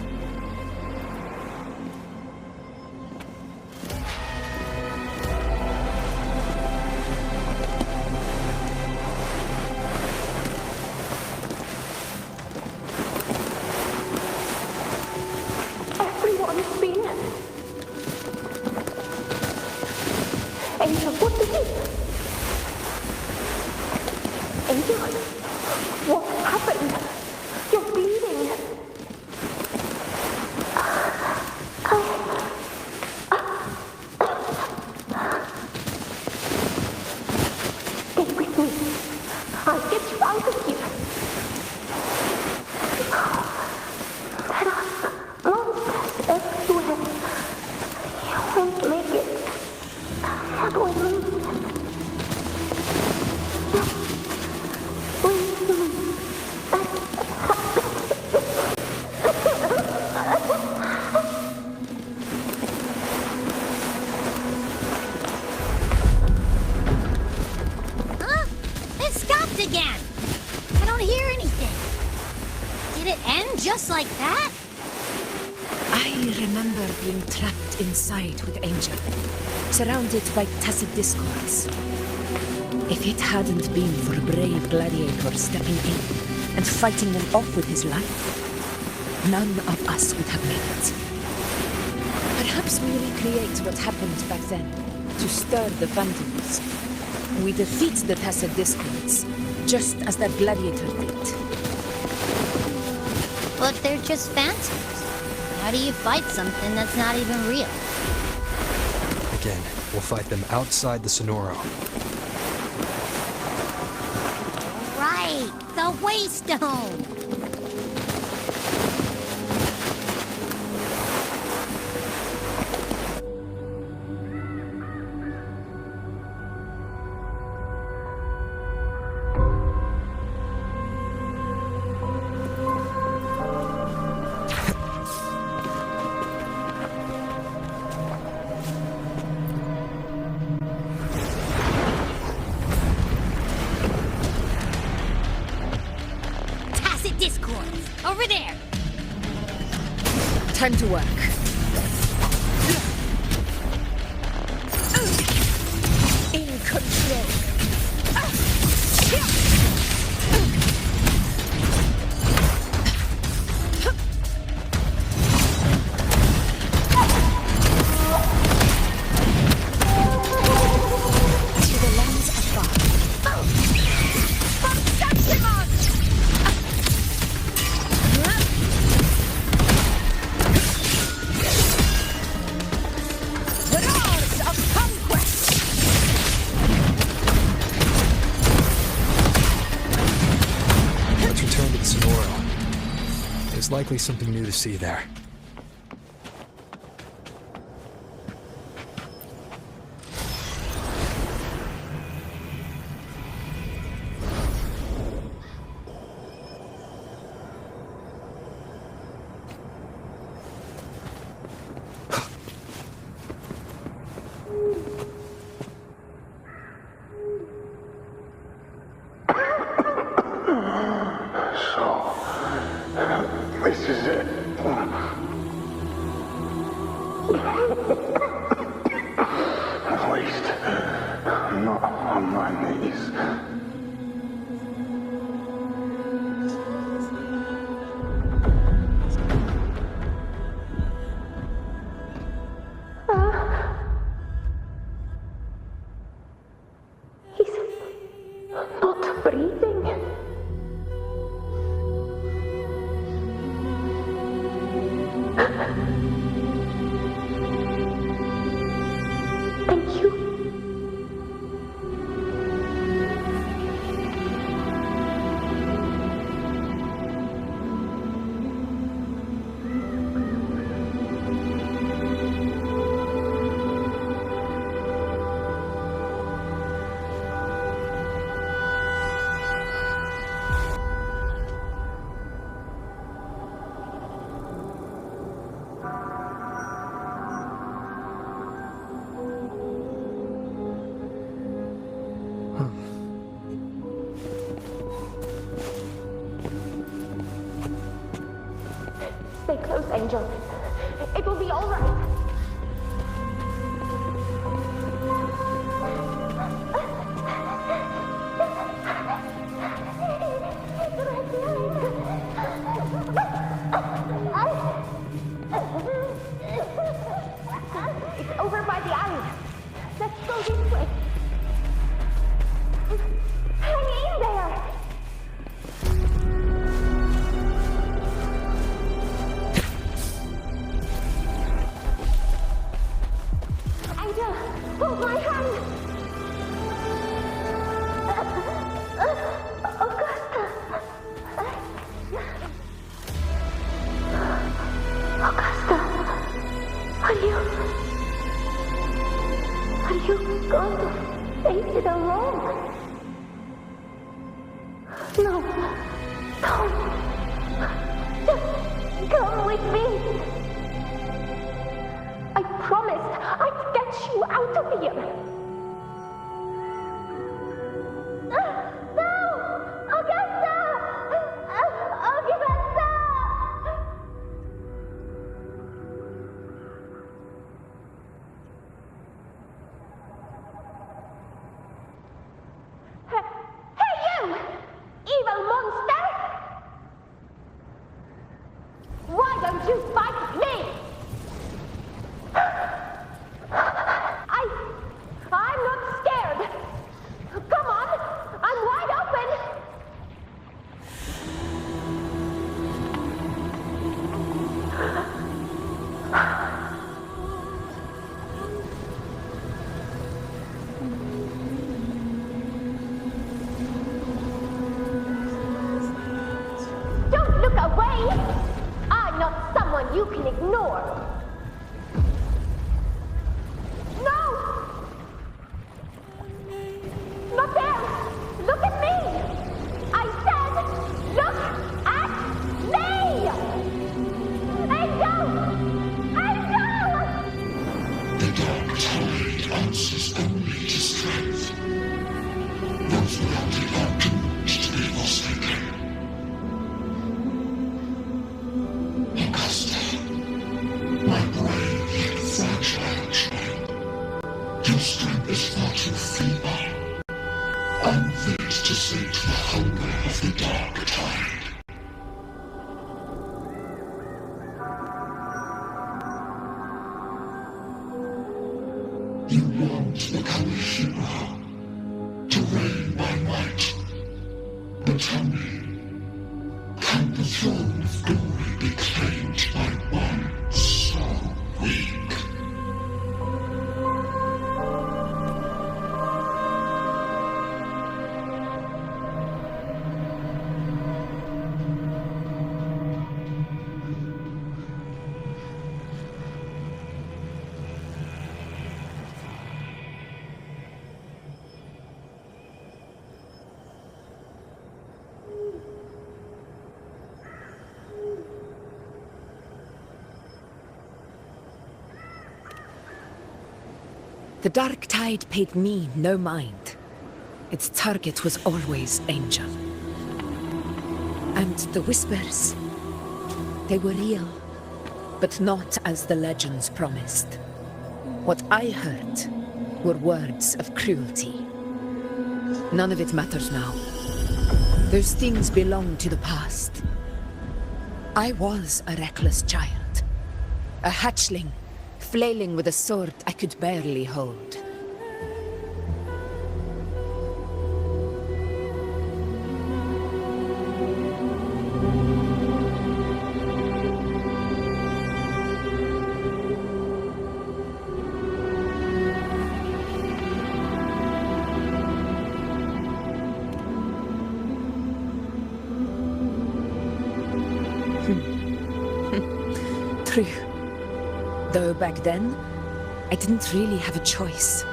Everyone's been... Angel, what is it? Angel? What happened? You're being make it. How do I leave? It stopped again! I don't hear anything. Did it end just like that? I remember being trapped inside with Angel, surrounded by tacit discords. If it hadn't been for a brave gladiator stepping in and fighting them off with his life, none of us would have made it. Perhaps we recreate what happened back then, to stir the phantoms. We defeat the tacit discords, just as that gladiator did. But they're just phantoms. How do you fight something that's not even real? Again, we'll fight them outside the Sonoro. Right! The Waystone! Discords! Over there! Time to work. In control. To the lands afar. There's likely something new to see there. This is it. At least, I'm not on my knees. He's not breathing. Thank you. Stay close, Angel. It will be all right. It's over by the alley. Let's go this way. Hang in there. Angel, hold my hand. Augusta, are you? you going to face it alone? No. Don't. Just come with me. I promised I'd get you out of here. No! Augusta! Augusta! Hey, you! Evil monster! Why don't you fight me? I'm not scared. Come on, I'm wide open. Don't look away. I'm not someone you can ignore. No! Not there! Look at me! I said, look at me! Let go! Let go! The dark tide answers only to strength. Those without it are doomed to be lost again. Augusta, my brave yet fragile child, your strength is far too feeble. Unfit to sate the hunger of the dark tide. You want to become a hero, to reign by might. But tell me, can the throne of glory be claimed by one so weak? The dark tide paid me no mind. Its target was always Angel. And the whispers, they were real, but not as the legends promised. What I heard were words of cruelty. None of it matters now. Those things belong to the past. I was a reckless child, a hatchling, flailing with a sword I could barely hold. True. Though back then, I didn't really have a choice.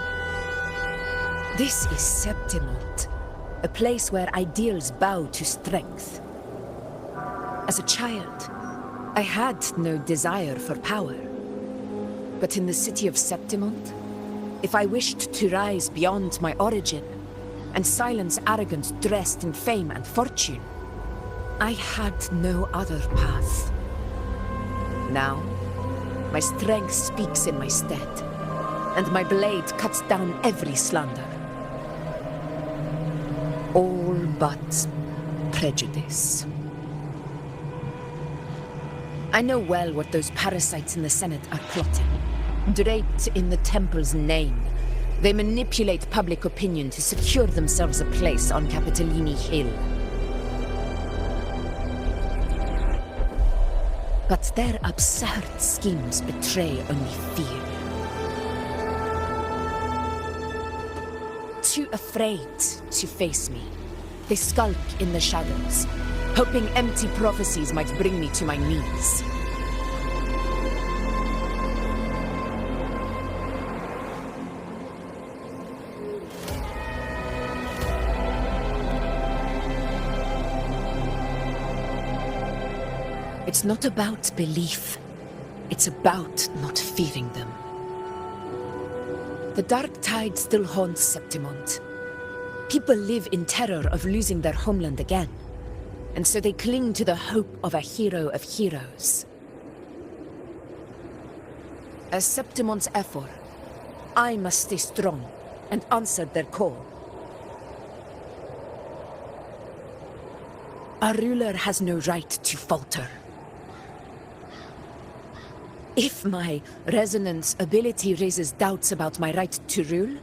This is Septimont, a place where ideals bow to strength. As a child, I had no desire for power. But in the city of Septimont, if I wished to rise beyond my origin and silence arrogance dressed in fame and fortune, I had no other path. Now, my strength speaks in my stead, and my blade cuts down every slander. All but prejudice. I know well what those parasites in the Senate are plotting. Draped in the Temple's name, they manipulate public opinion to secure themselves a place on Capitolini Hill. But their absurd schemes betray only fear. Too afraid to face me, they skulk in the shadows, hoping empty prophecies might bring me to my knees. It's not about belief. It's about not fearing them. The dark tide still haunts Septimont. People live in terror of losing their homeland again, and so they cling to the hope of a hero of heroes. As Septimont's Ephor, I must stay strong and answer their call. Our ruler has no right to falter. If my resonance ability raises doubts about my right to rule,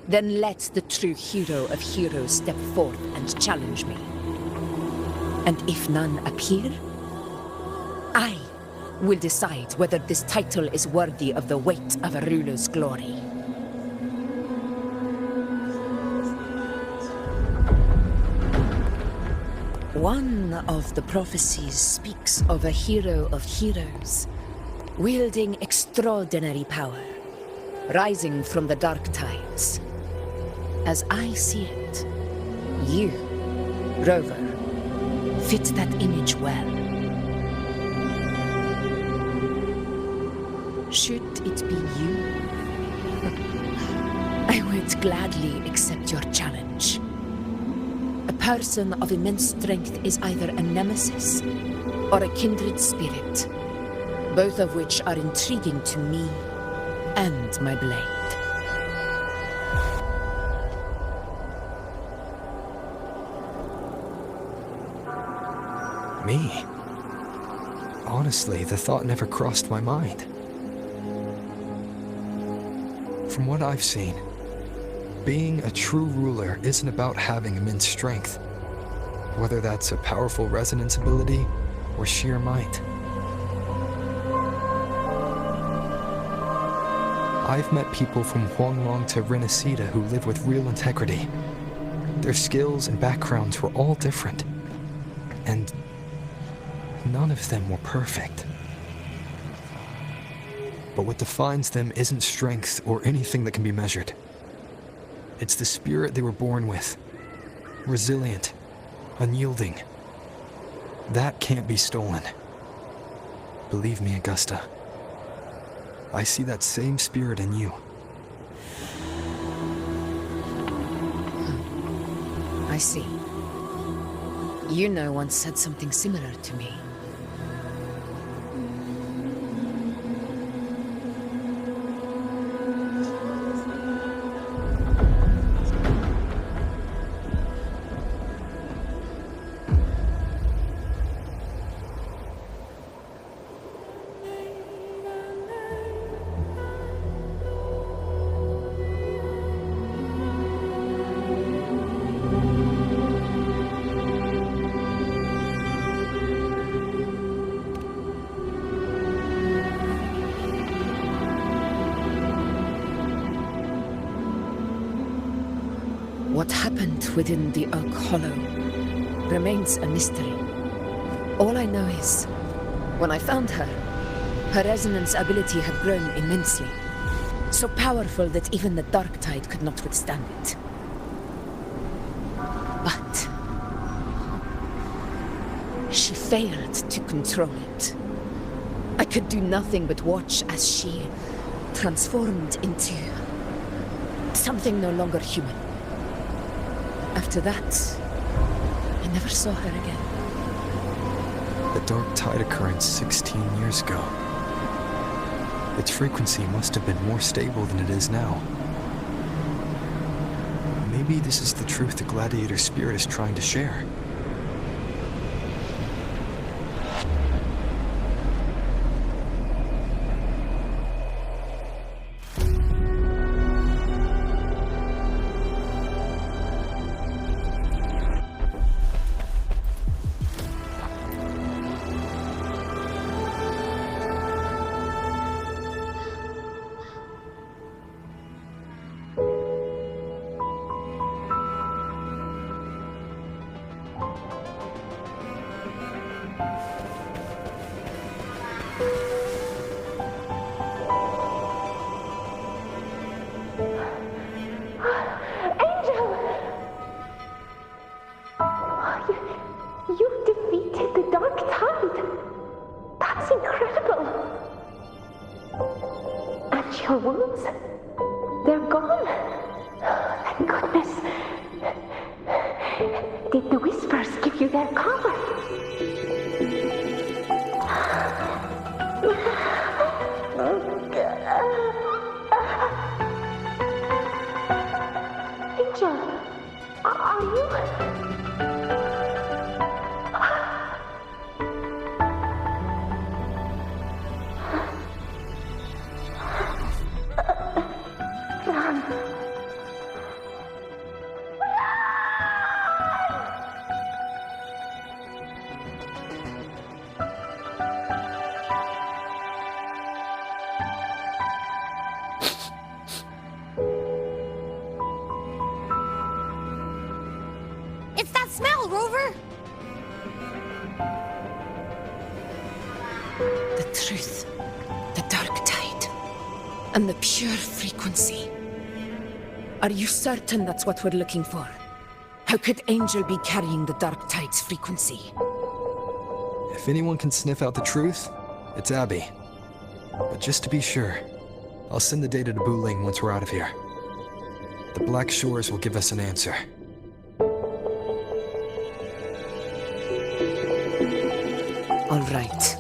then let the true hero of heroes step forth and challenge me. And if none appear, I will decide whether this title is worthy of the weight of a ruler's glory. One of the prophecies speaks of a hero of heroes, wielding extraordinary power, rising from the dark tides. As I see it, you, Rover, fit that image well. Should it be you, I would gladly accept your challenge. A person of immense strength is either a nemesis or a kindred spirit, both of which are intriguing to me and my blade. Me? Honestly, the thought never crossed my mind. From what I've seen, being a true ruler isn't about having immense strength, whether that's a powerful resonance ability or sheer might. I've met people from Huanglong to Rinascita who live with real integrity. Their skills and backgrounds were all different, and none of them were perfect. But what defines them isn't strength or anything that can be measured. It's the spirit they were born with. Resilient, unyielding. That can't be stolen. Believe me, Augusta. I see that same spirit in you. I see. Yuna once said something similar to me. What happened within the Oak Hollow remains a mystery. All I know is, when I found her, her resonance ability had grown immensely. So powerful that even the Dark Tide could not withstand it. But she failed to control it. I could do nothing but watch as she transformed into something no longer human. After that, I never saw her again. The Dark Tide occurrence 16 years ago. Its frequency must have been more stable than it is now. Maybe this is the truth the Gladiator spirit is trying to share. touch your wounds? They're gone. Thank goodness. Did the whispers give you their power? Angel, are you? Run. It's that smell, Rover! The truth, the dark tide, and the pure frequency. Are you certain that's what we're looking for? How could Angel be carrying the dark tide's frequency? If anyone can sniff out the truth, it's Abby. But just to be sure, I'll send the data to Buling once we're out of here. The Black Shores will give us an answer. All right.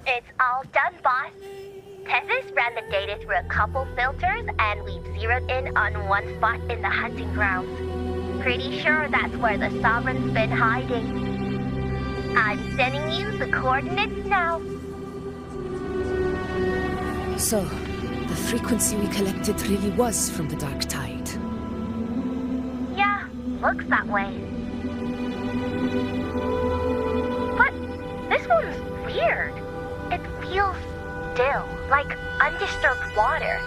It's all done, boss. Tessus ran the data through a couple filters, and we've zeroed in on one spot in the hunting grounds. Pretty sure that's where the Sovereign's been hiding. I'm sending you the coordinates now. So, the frequency we collected really was from the dark tide. Yeah, looks that way. But this one's weird. It feels still, like undisturbed water.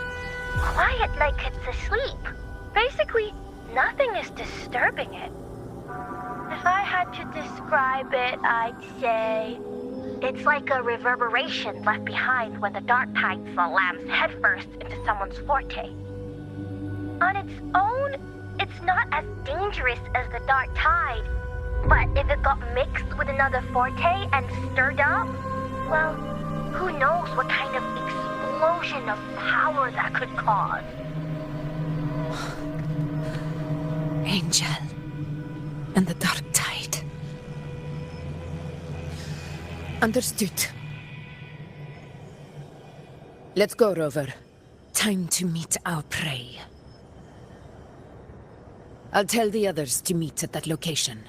Quiet like it's asleep. Basically, nothing is disturbing it. If I had to describe it, I'd say it's like a reverberation left behind when the dark tide slams headfirst into someone's forte. On its own, it's not as dangerous as the dark tide, but if it got mixed with another forte and stirred up, well, who knows what kind of explosion of power that could cause. Angel and the dark tide. Understood. Let's go, Rover. Time to meet our prey. I'll tell the others to meet at that location.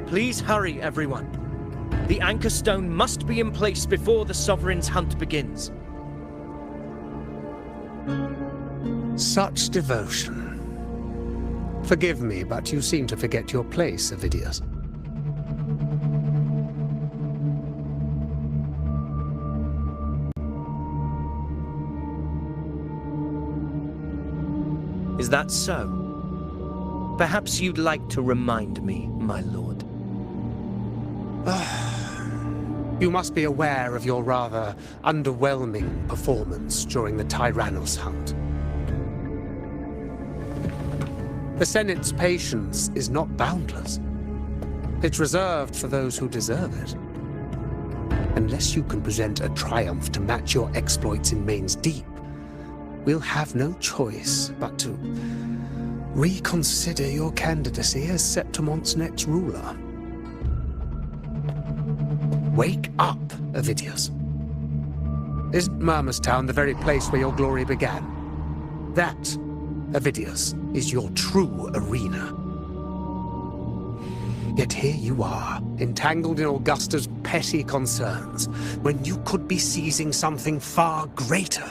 Please hurry, everyone. The anchor stone must be in place before the Sovereign's hunt begins. Such devotion. Forgive me, but you seem to forget your place, Avidius. Is that so? Perhaps you'd like to remind me, my lord. You must be aware of your rather underwhelming performance during the Tyrannos hunt. The Senate's patience is not boundless. It's reserved for those who deserve it. Unless you can present a triumph to match your exploits in Main's Deep, we'll have no choice but to reconsider your candidacy as Septimon's next ruler. Wake up, Avidius. Isn't Murmur's Town the very place where your glory began? That, Avidius, is your true arena. Yet here you are, entangled in Augusta's petty concerns, when you could be seizing something far greater.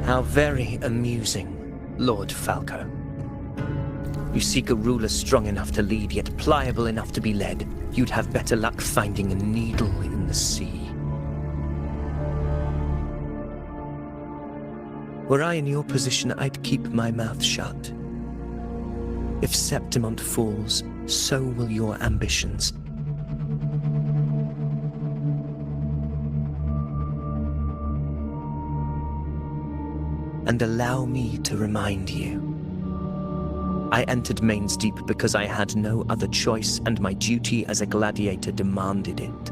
How very amusing, Lord Falco. You seek a ruler strong enough to lead, yet pliable enough to be led. You'd have better luck finding a needle in the sea. Were I in your position, I'd keep my mouth shut. If Septimont falls, so will your ambitions. And allow me to remind you. I entered M.A.A.S Deep because I had no other choice, and my duty as a gladiator demanded it.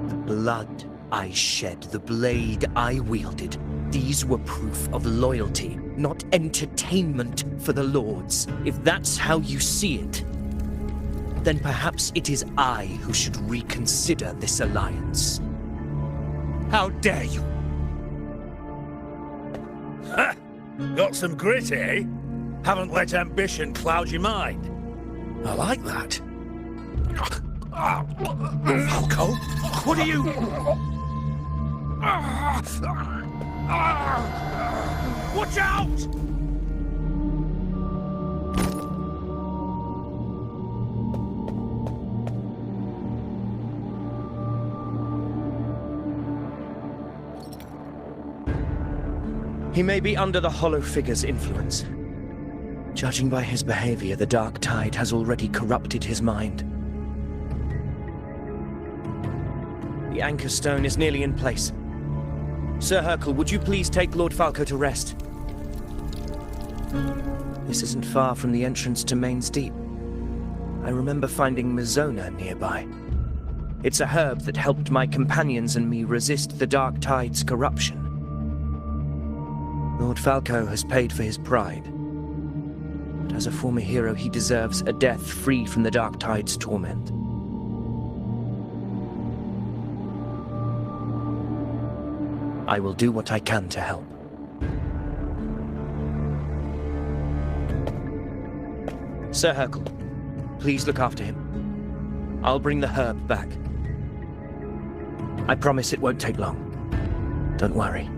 The blood I shed, the blade I wielded, these were proof of loyalty, not entertainment for the Lords. If that's how you see it, then perhaps it is I who should reconsider this alliance. How dare you! Ha! Got some grit, eh? Haven't let ambition cloud your mind. I like that. Falco, what are you... Watch out! He may be under the Hollow Figure's influence. Judging by his behavior, the Dark Tide has already corrupted his mind. The Anchor Stone is nearly in place. Sir Hercule, would you please take Lord Falco to rest? This isn't far from the entrance to M.A.A.S Deep. I remember finding Mizona nearby. It's a herb that helped my companions and me resist the Dark Tide's corruption. Lord Falco has paid for his pride. But as a former hero, he deserves a death free from the Dark Tide's torment. I will do what I can to help. Sir Hercule, please look after him. I'll bring the herb back. I promise it won't take long. Don't worry.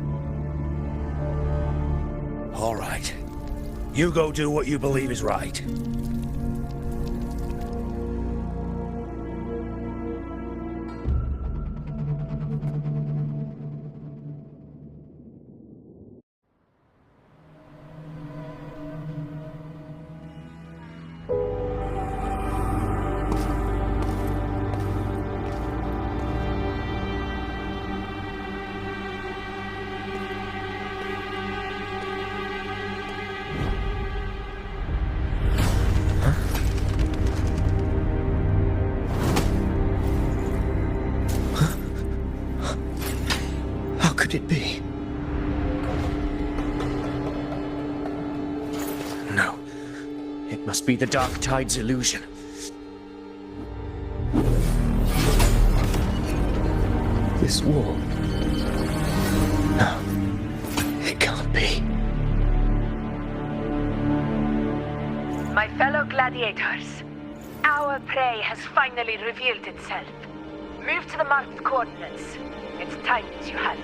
All right. You go do what you believe is right. Could it be? No. It must be the Dark Tide's illusion. This wall. No. It can't be. My fellow gladiators, our prey has finally revealed itself. Move to the marked coordinates. It's time that you had.